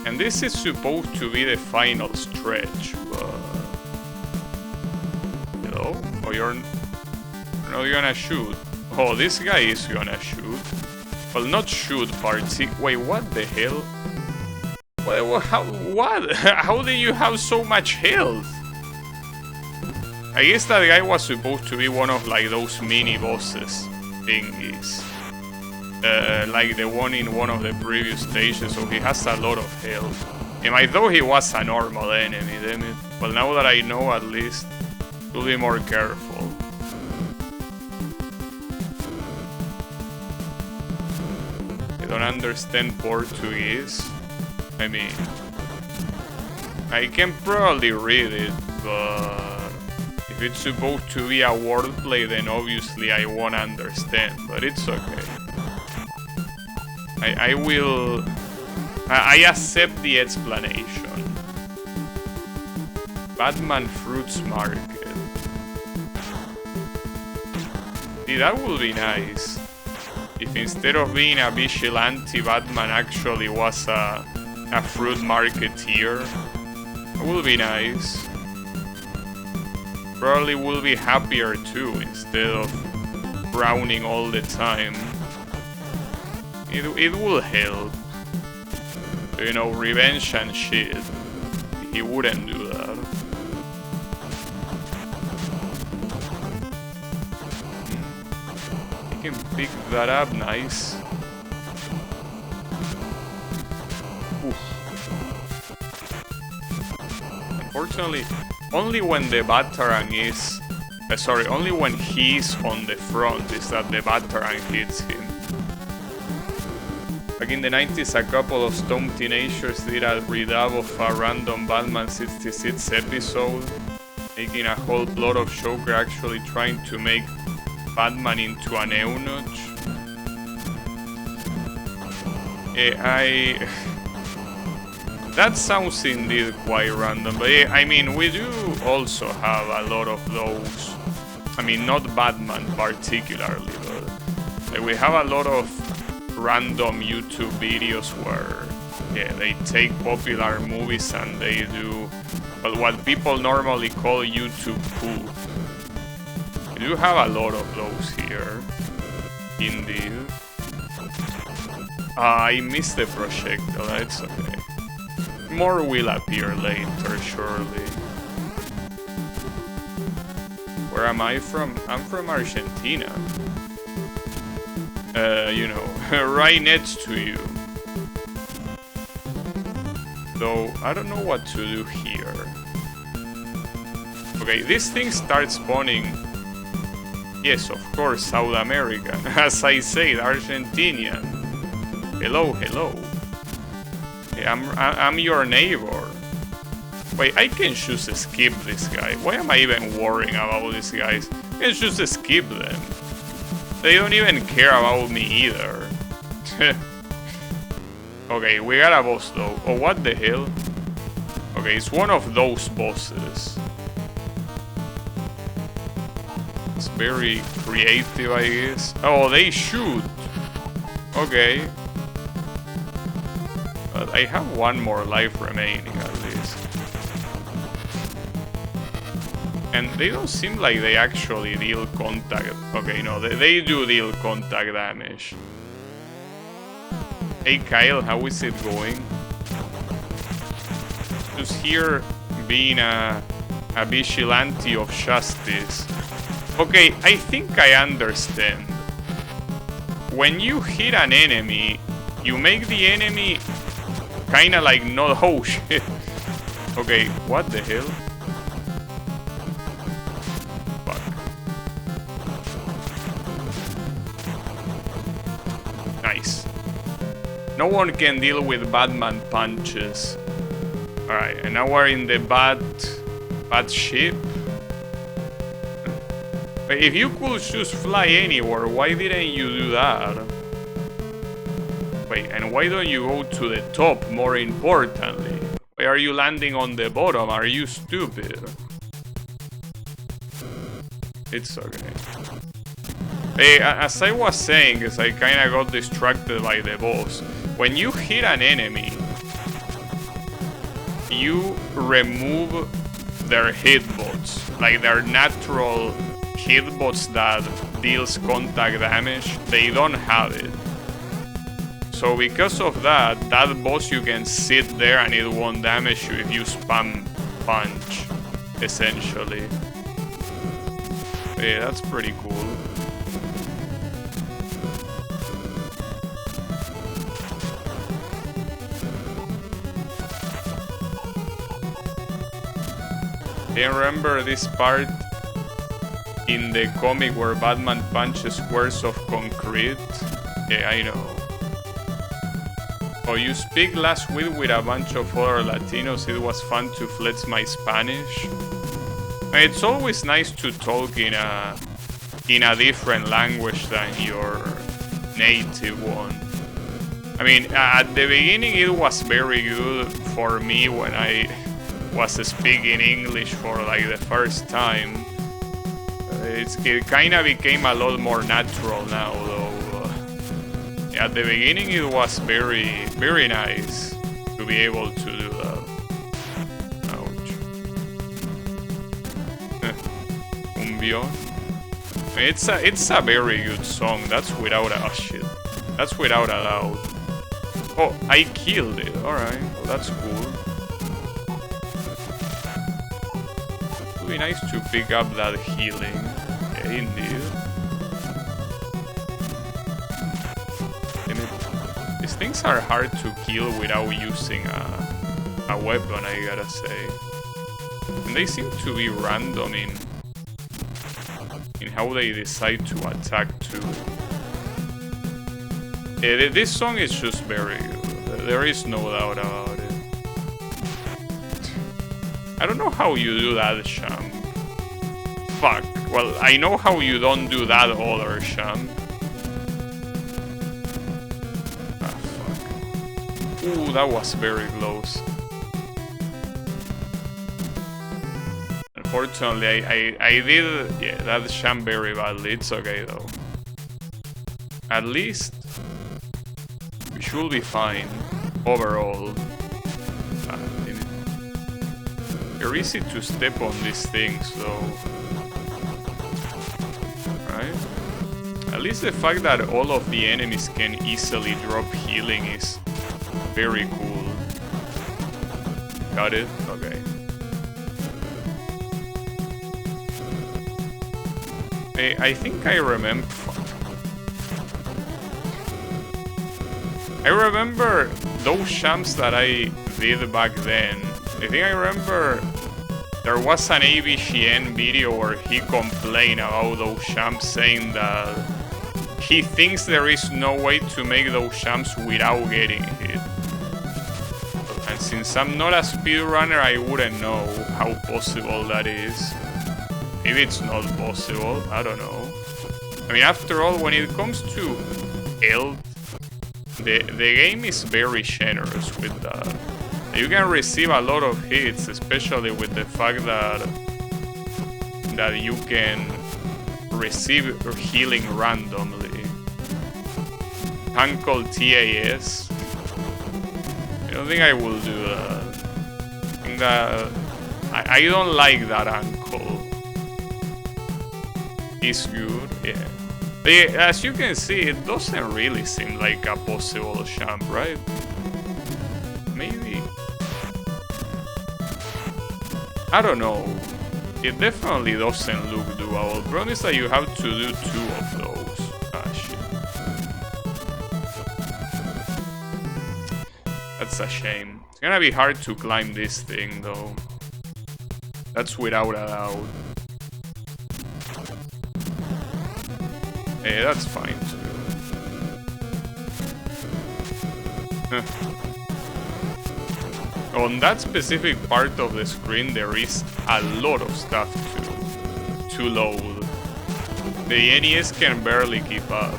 And this is supposed to be the final stretch, but... Hello? Oh, you're not gonna shoot. Oh, this guy is gonna shoot. Well, not shoot, wait, what the hell? Well, how... What? How do you have so much health? I guess that guy was supposed to be one of like those mini bosses thingies. Like the one in one of the previous stages, so he has a lot of health. And I thought he was a normal enemy, damn it. Well, now that I know at least, to be more careful. I don't understand Portuguese. I mean, I can probably read it, but... If it's supposed to be a wordplay, then obviously I won't understand, but it's okay. I will... I accept the explanation. Batman Fruits Market. See, that would be nice. If instead of being a vigilante, Batman actually was a fruit marketeer. That would be nice. Probably will be happier too, instead of frowning all the time. It will help. You know, revenge and shit. He wouldn't do that. He can pick that up, nice. Oof. Unfortunately, only when the Batarang is... only when he's on the front is that the Batarang hits him. Back in the 90s, a couple of Stone teenagers did a redub of a random Batman 66 episode, making a whole plot of Joker actually trying to make Batman into an eunuch. That sounds indeed quite random, but yeah, I mean, we do also have a lot of those. I mean, not Batman particularly, but like, we have a lot of random YouTube videos where, yeah, they take popular movies and they do, well, what people normally call YouTube poo. We do have a lot of those here, indeed. I missed the projectile, it's okay. More will appear later, surely. Where am I from? I'm from Argentina. You know, right next to you. Though, I don't know what to do here. Okay, this thing starts spawning. Yes, of course, South American. As I said, Argentinian. Hello, hello. Okay, I'm your neighbor. Wait, I can just skip this guy. Why am I even worrying about these guys? I can just skip them. They don't even care about me either. Okay, we got a boss though. Oh, what the hell? Okay, it's one of those bosses. It's very creative, I guess. Oh, they shoot. Okay. But I have one more life remaining at least. And they don't seem like they actually deal contact. Okay, no, they do deal contact damage. Hey Kyle, how is it going? Just here being a vigilante of justice. Okay, I think I understand. When you hit an enemy, you make the enemy kinda like not. Oh shit. Okay, what the hell? Fuck. Nice. No one can deal with Batman punches. Alright, and now we're in the bad ship. If you could just fly anywhere, why didn't you do that? Wait, and why don't you go to the top, more importantly? Why are you landing on the bottom? Are you stupid? It's okay. Hey, as I was saying, as I kinda got distracted by the boss, when you hit an enemy, you remove their hitbox, like their natural hitbox that deals contact damage. They don't have it. So because of that boss, you can sit there and it won't damage you if you spam punch, essentially. Yeah, that's pretty cool. I remember this part in the comic where Batman punches squares of concrete. Yeah, I know. Oh, you speak last week with a bunch of other Latinos. It was fun to flex my Spanish. It's always nice to talk in a different language than your native one. I mean, at the beginning it was very good for me when I was speaking English for like the first time. It kind of became a lot more natural now, though. At the beginning, it was very, very nice to be able to do that. Ouch. Cumbion. It's a very good song. That's without a shit. That's without a doubt. Oh, I killed it. All right, well, that's cool. It would be nice to pick up that healing. Yeah, indeed. These things are hard to kill without using a weapon, I gotta say. And they seem to be random in how they decide to attack too. This song is just very good. There is no doubt about it. I don't know how you do that, Sham. Fuck. Well, I know how you don't do that other, Sham. Ah, fuck. Ooh, that was very close. Unfortunately, I did, yeah, that Sham very badly. It's okay, though. At least, we should be fine, overall. They're easy to step on these things, though. Right? At least the fact that all of the enemies can easily drop healing is very cool. Got it? Okay. I think I remember... I remember those shams that I did back then. I think I remember There was an AVGN video where he complained about those champs, saying that he thinks there is no way to make those champs without getting hit. And since I'm not a speedrunner, I wouldn't know how possible that is. Maybe it's not possible, I don't know. I mean, after all, when it comes to health, the game is very generous with that. You can receive a lot of hits, especially with the fact that you can receive healing randomly. Uncle TAS. I don't think I will do that. I think that I don't like that uncle. He's good, yeah. But yeah, as you can see, it doesn't really seem like a possible champ, right? Maybe. I don't know. It definitely doesn't look doable. The problem is that you have to do 2 of those. Ah, shit. That's a shame. It's gonna be hard to climb this thing, though. That's without a doubt. Yeah, that's fine, too. On that specific part of the screen, there is a lot of stuff to load. The NES can barely keep up.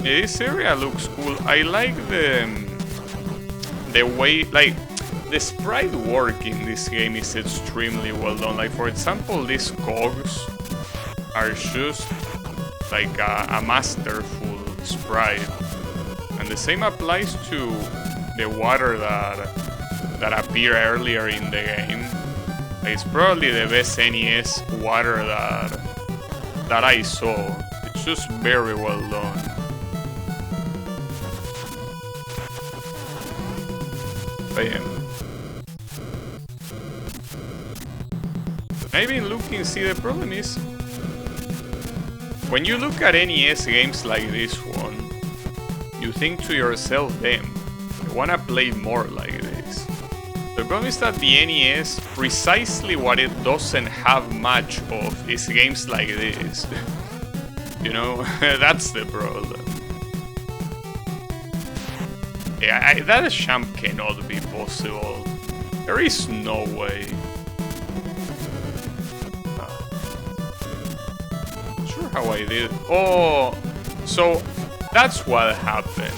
Yeah, this area looks cool. I like the way, like, the sprite work in this game is extremely well done. Like, for example, these cogs are just like a masterful sprite. And the same applies to the water that appeared earlier in the game. It's probably the best NES water that I saw. It's just very well done. But yeah. I've been looking, see, the problem is when you look at NES games like this one, you think to yourself, damn, I wanna play more like this. The problem is that the NES, precisely what it doesn't have much of is games like this. You know, that's the problem. Yeah, that champ cannot be possible. There is no way. Not sure how I did. Oh, so that's what happened.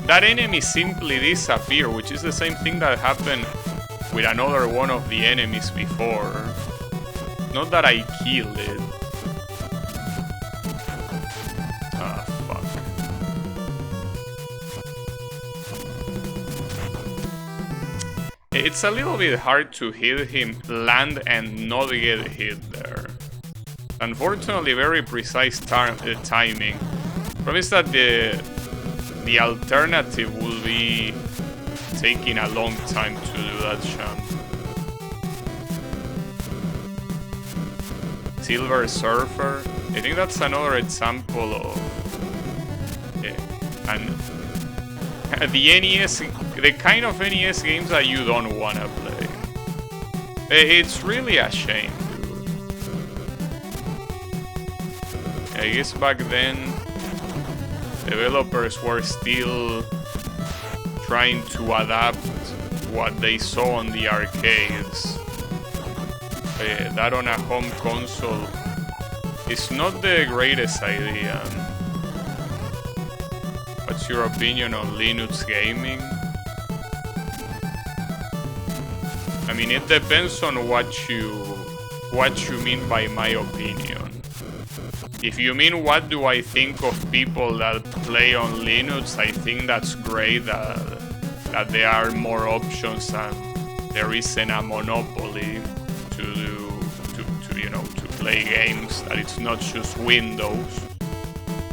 That enemy simply disappeared, which is the same thing that happened with another one of the enemies before. Not that I killed it. Ah, fuck. It's a little bit hard to hit him, land, and not get hit there. Unfortunately, very precise timing. Promise that the alternative will be taking a long time to do that jump. Silver Surfer. I think that's another example of and the NES, the kind of NES games that you don't wanna play. It's really a shame, dude. I guess back then developers were still trying to adapt what they saw on the arcades. That on a home console is not the greatest idea. What's your opinion on Linux gaming? I mean, it depends on what you mean by my opinion. If you mean what do I think of people that play on Linux, I think that's great that there are more options and there isn't a monopoly to play games, that it's not just Windows.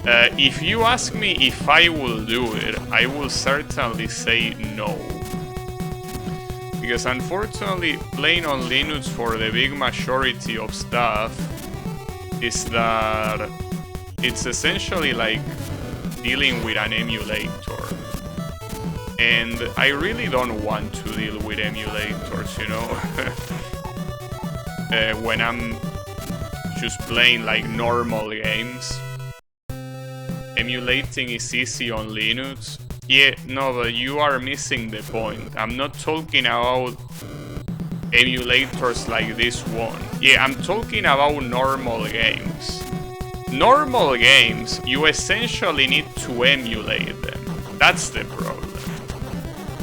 If you ask me if I will do it, I will certainly say no. Because unfortunately, playing on Linux for the big majority of stuff is that it's essentially like dealing with an emulator. And I really don't want to deal with emulators, you know? When I'm just playing like normal games. Emulating is easy on Linux. Yeah, no, but you are missing the point. I'm not talking about emulators like this one. Yeah, I'm talking about normal games. Normal games, you essentially need to emulate them. That's the problem.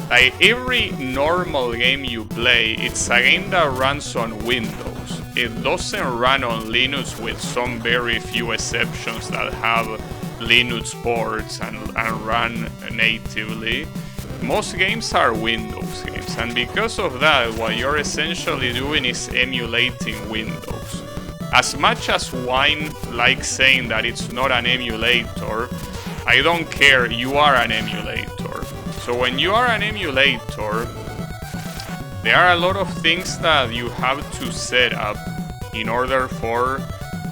Like, every normal game you play, it's a game that runs on Windows. It doesn't run on Linux, with some very few exceptions that have Linux ports and run natively. Most games are Windows games, and because of that, what you're essentially doing is emulating Windows. As much as Wine likes saying that it's not an emulator, I don't care, you are an emulator. So when you are an emulator, there are a lot of things that you have to set up in order for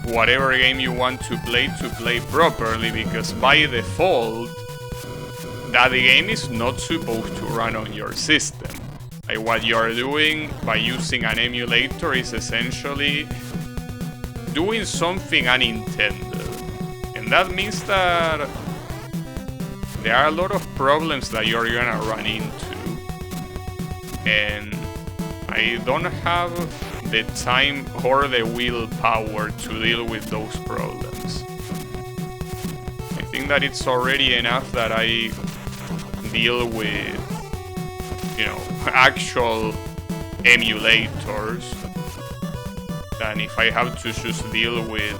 whatever game you want to play properly, because by default, that game is not supposed to run on your system. Like, what you're doing by using an emulator is essentially doing something unintended. And that means that there are a lot of problems that you're gonna run into. And I don't have the time or the willpower to deal with those problems. I think that it's already enough that I deal with, you know, actual emulators, than if I have to just deal with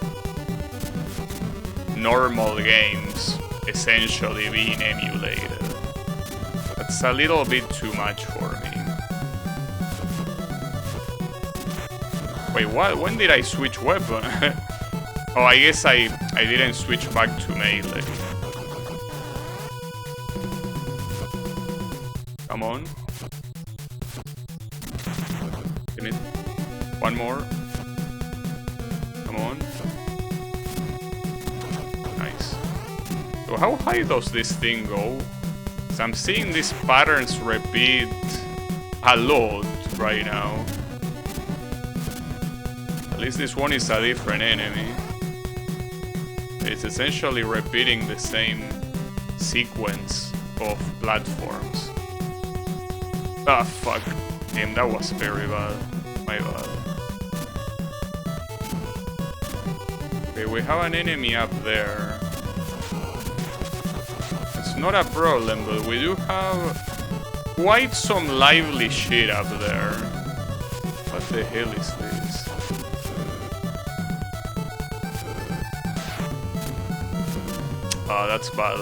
normal games essentially being emulated. That's a little bit too much for me. Wait, what? When did I switch weapon? Oh, I guess I didn't switch back to melee. Come on. Give me one more. Come on. Nice. So how high does this thing go? So I'm seeing these patterns repeat a lot right now. At least this one is a different enemy. It's essentially repeating the same sequence of platforms. Ah, fuck. Damn, that was very bad. My bad. Okay, we have an enemy up there. It's not a problem, but we do have quite some lively shit up there. What the hell is this? Oh, that's bad.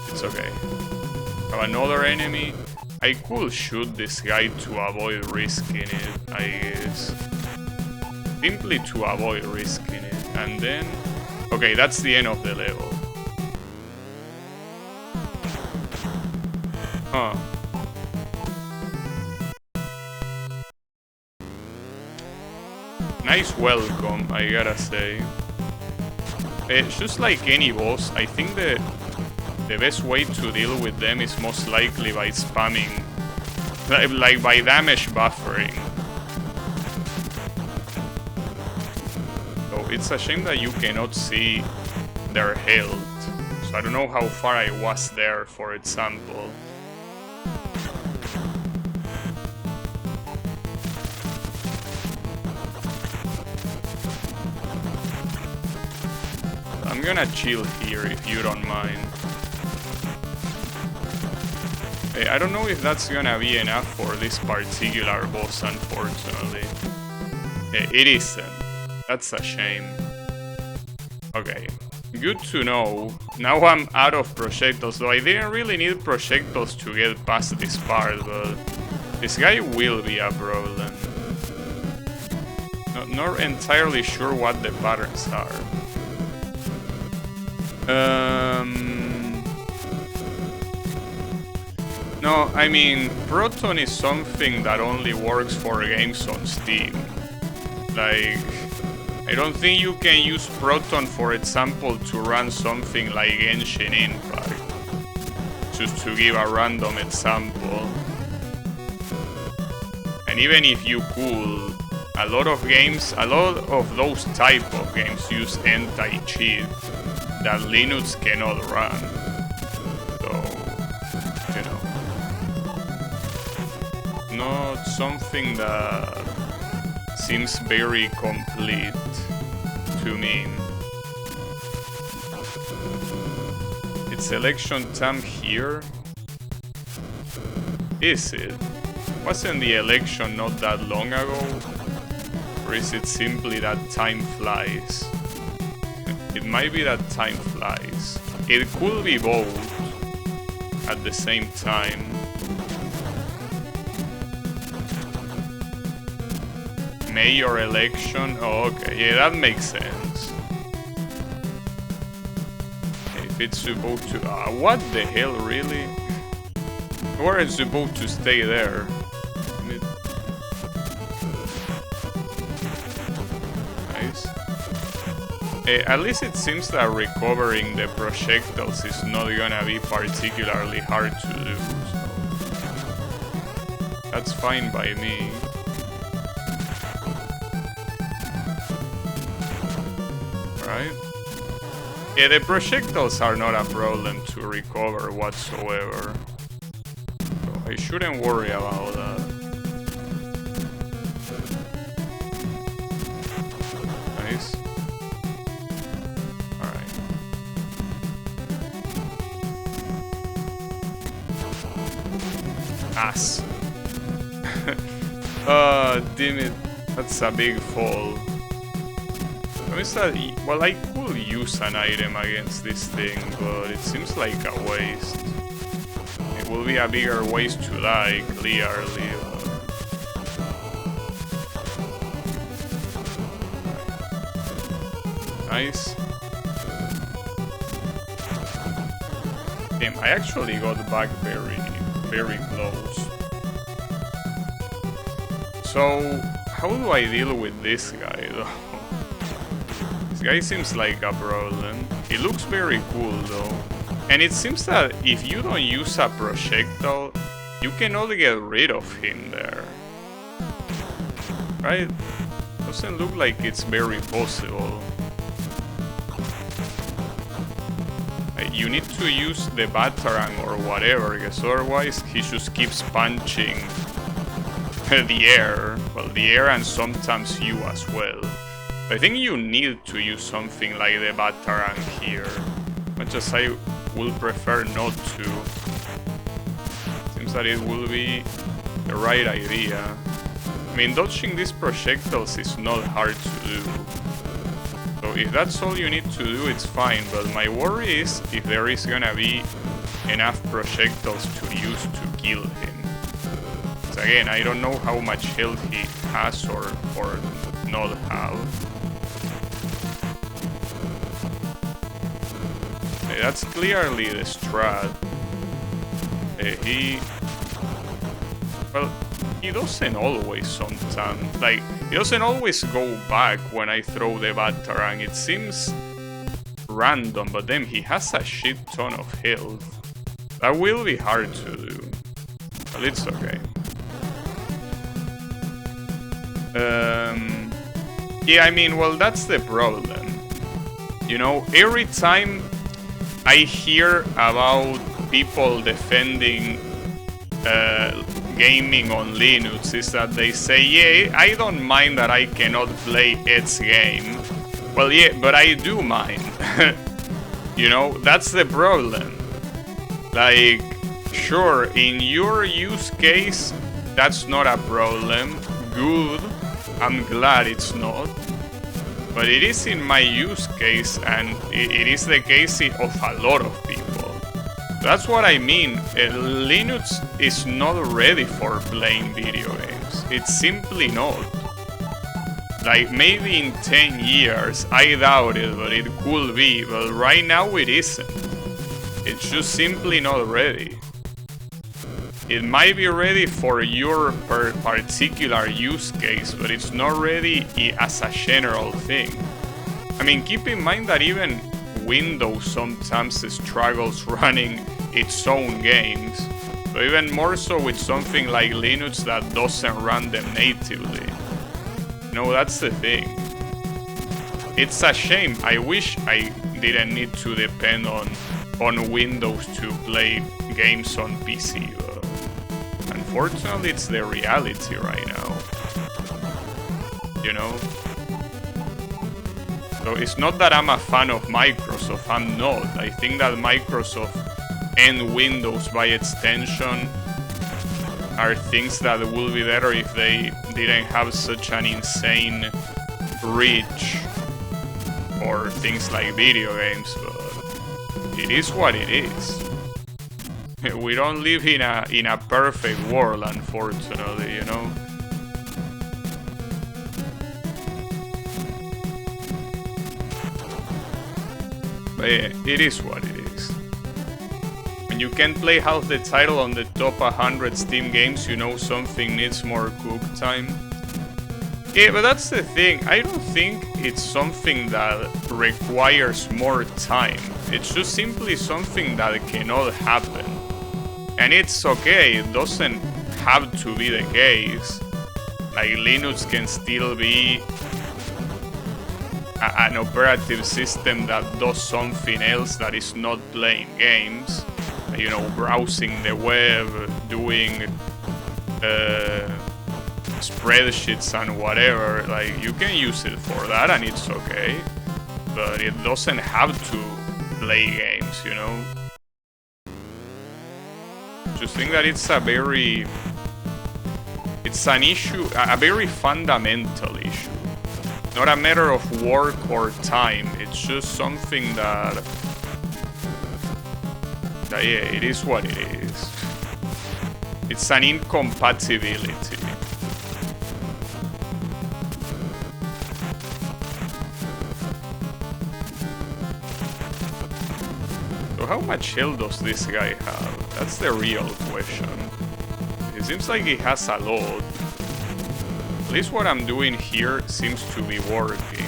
It's okay. Have another enemy. I could shoot this guy to avoid risking it, I guess. Simply to avoid risking it. And then... okay, that's the end of the level. Huh. Nice welcome, I gotta say. Just like any boss, I think the best way to deal with them is most likely by spamming, like by damage buffering. So it's a shame that you cannot see their health. So I don't know how far I was there, for example. I'm gonna chill here if you don't mind. I don't know if that's gonna be enough for this particular boss, unfortunately. It isn't. That's a shame. Okay, good to know. Now I'm out of projectiles, though I didn't really need projectiles to get past this part, but this guy will be a problem. Not entirely sure what the patterns are. No, I mean, Proton is something that only works for games on Steam. Like, I don't think you can use Proton, for example, to run something like Genshin Impact. just to give a random example. And even if you could, a lot of those type of games use anti-cheat that Linux cannot run. So, you know, not something that seems very complete to me. It's election time here. Is it? Wasn't the election not that long ago? Or is it simply that time flies? It might be that time flies. It could be both at the same time. Mayor election? Oh, okay. Yeah, that makes sense. If it's supposed to... what the hell, really? Or it's supposed to stay there. Nice. At least it seems that recovering the projectiles is not gonna be particularly hard to do. So that's fine by me. Right? Yeah, the projectiles are not a problem to recover whatsoever. So I shouldn't worry about that. Nice. Alright. Ass. Damn it. That's a big fall. Well, I could use an item against this thing, but it seems like a waste. It will be a bigger waste to die, clearly. Nice. Damn, I actually got back very, very close. So, how do I deal with this guy, though? Guy seems like a problem. He looks very cool though. And it seems that if you don't use a projectile, you cannot get rid of him there. Right? Doesn't look like it's very possible. You need to use the batarang or whatever, because otherwise he just keeps punching the air. Well, the air and sometimes you as well. I think you need to use something like the batarang here, much as I would prefer not to. Seems that it will be the right idea. I mean, dodging these projectiles is not hard to do. So if that's all you need to do, it's fine, but my worry is if there is gonna be enough projectiles to use to kill him. So again, I don't know how much health he has or not have. That's clearly the strat. Well, he doesn't always sometimes. Like, he doesn't always go back when I throw the batarang. It seems random, but then he has a shit ton of health. That will be hard to do. But it's okay. Yeah, I mean, well, that's the problem. You know, every time I hear about people defending gaming on Linux is that they say, yeah, I don't mind that I cannot play its game. Well, yeah, but I do mind. You know, that's the problem. Like, sure, in your use case, that's not a problem. Good. I'm glad it's not. But it is in my use case, and it is the case of a lot of people. That's what I mean. Linux is not ready for playing video games. It's simply not. Like, maybe in 10 years, I doubt it, but it could be. But right now it isn't. It's just simply not ready. It might be ready for your particular use case, but it's not ready as a general thing. I mean, keep in mind that even Windows sometimes struggles running its own games. So even more so with something like Linux that doesn't run them natively. No, that's the thing. It's a shame. I wish I didn't need to depend on Windows to play games on PC, but unfortunately it's the reality right now. You know? So it's not that I'm a fan of Microsoft, I'm not. I think that Microsoft and Windows by extension are things that would be better if they didn't have such an insane reach for things like video games, but it is what it is. We don't live in a perfect world, unfortunately, you know? But yeah, it is what it is. When you can play half the title on the top 100 Steam games, you know something needs more cook time. Yeah, but that's the thing. I don't think it's something that requires more time. It's just simply something that cannot happen. And it's okay, it doesn't have to be the case. Like, Linux can still be an operative system that does something else that is not playing games. You know, browsing the web, doing spreadsheets and whatever. Like, you can use it for that and it's okay. But it doesn't have to play games, you know? Just think that it's an issue, a very fundamental issue. Not a matter of work or time, it's just something that yeah, it is what it is. It's an incompatibility. So how much health does this guy have? That's the real question. It seems like he has a lot. At least what I'm doing here seems to be working.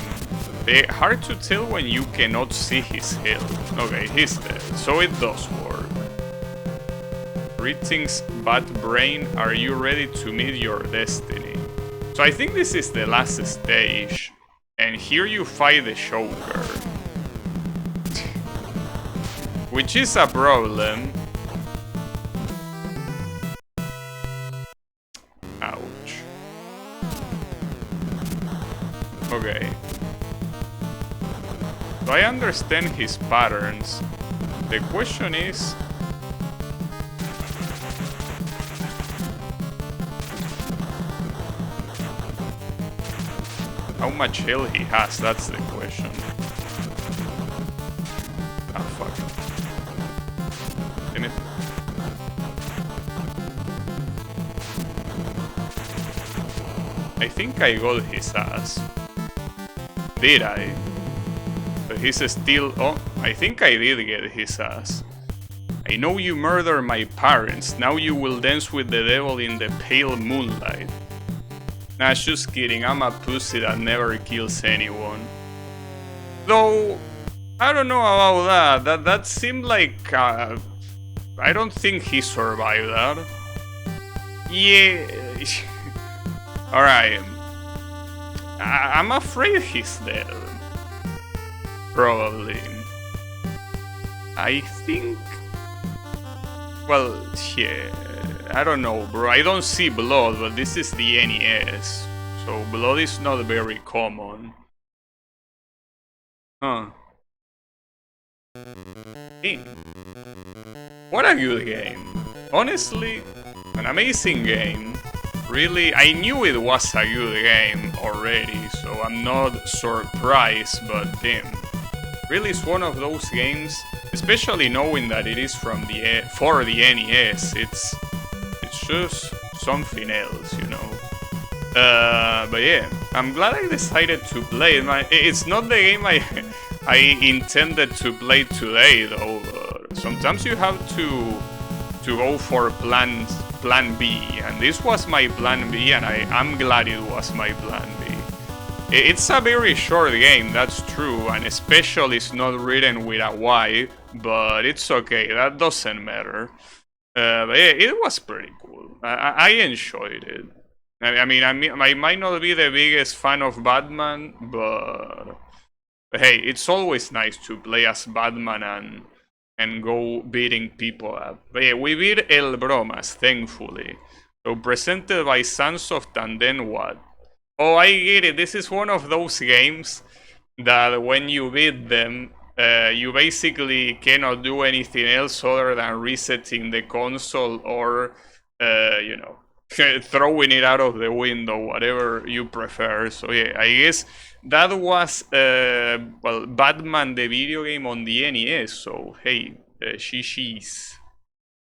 Hard to tell when you cannot see his health. Okay, he's dead, so it does work. Greetings, Bad Brain, are you ready to meet your destiny? So I think this is the last stage, and here you fight the Joker. Which is a problem. Ouch. Okay. So I understand his patterns. The question is... how much health he has, that's the question. Ah, fuck. Damn it. I think I got his ass. Did I? But he's still... oh, I think I did get his ass. I know you murdered my parents, now you will dance with the devil in the pale moonlight. Nah, just kidding, I'm a pussy that never kills anyone. Though, I don't know about that, that seemed like... I don't think he survived that. Yeah... Alright. I'm afraid he's dead. Probably. I think... well, yeah... I don't know, bro. I don't see blood, but this is the NES. So blood is not very common. Huh. Hey. What a good game. Honestly, an amazing game. Really, I knew it was a good game already, so I'm not surprised, but damn. Really, it's one of those games, especially knowing that it is for the NES, it's just something else, you know. But yeah, I'm glad I decided to play it. It's not the game I intended to play today, though. Sometimes you have to go for plan B, and this was my plan B, and I'm glad it was my plan B. It's a very short game, that's true, and especially it's not written with a Y, but it's okay, that doesn't matter. But yeah, it was pretty cool. I enjoyed it. I might not be the biggest fan of Batman, but hey, it's always nice to play as Batman and go beating people up. But yeah, we beat El Bromas, thankfully. So presented by Sunsoft and then what? Oh, I get it. This is one of those games that when you beat them, you basically cannot do anything else other than resetting the console or, you know, throwing it out of the window, whatever you prefer. So yeah, I guess that was, well, Batman the video game on the NES. So hey, GG's.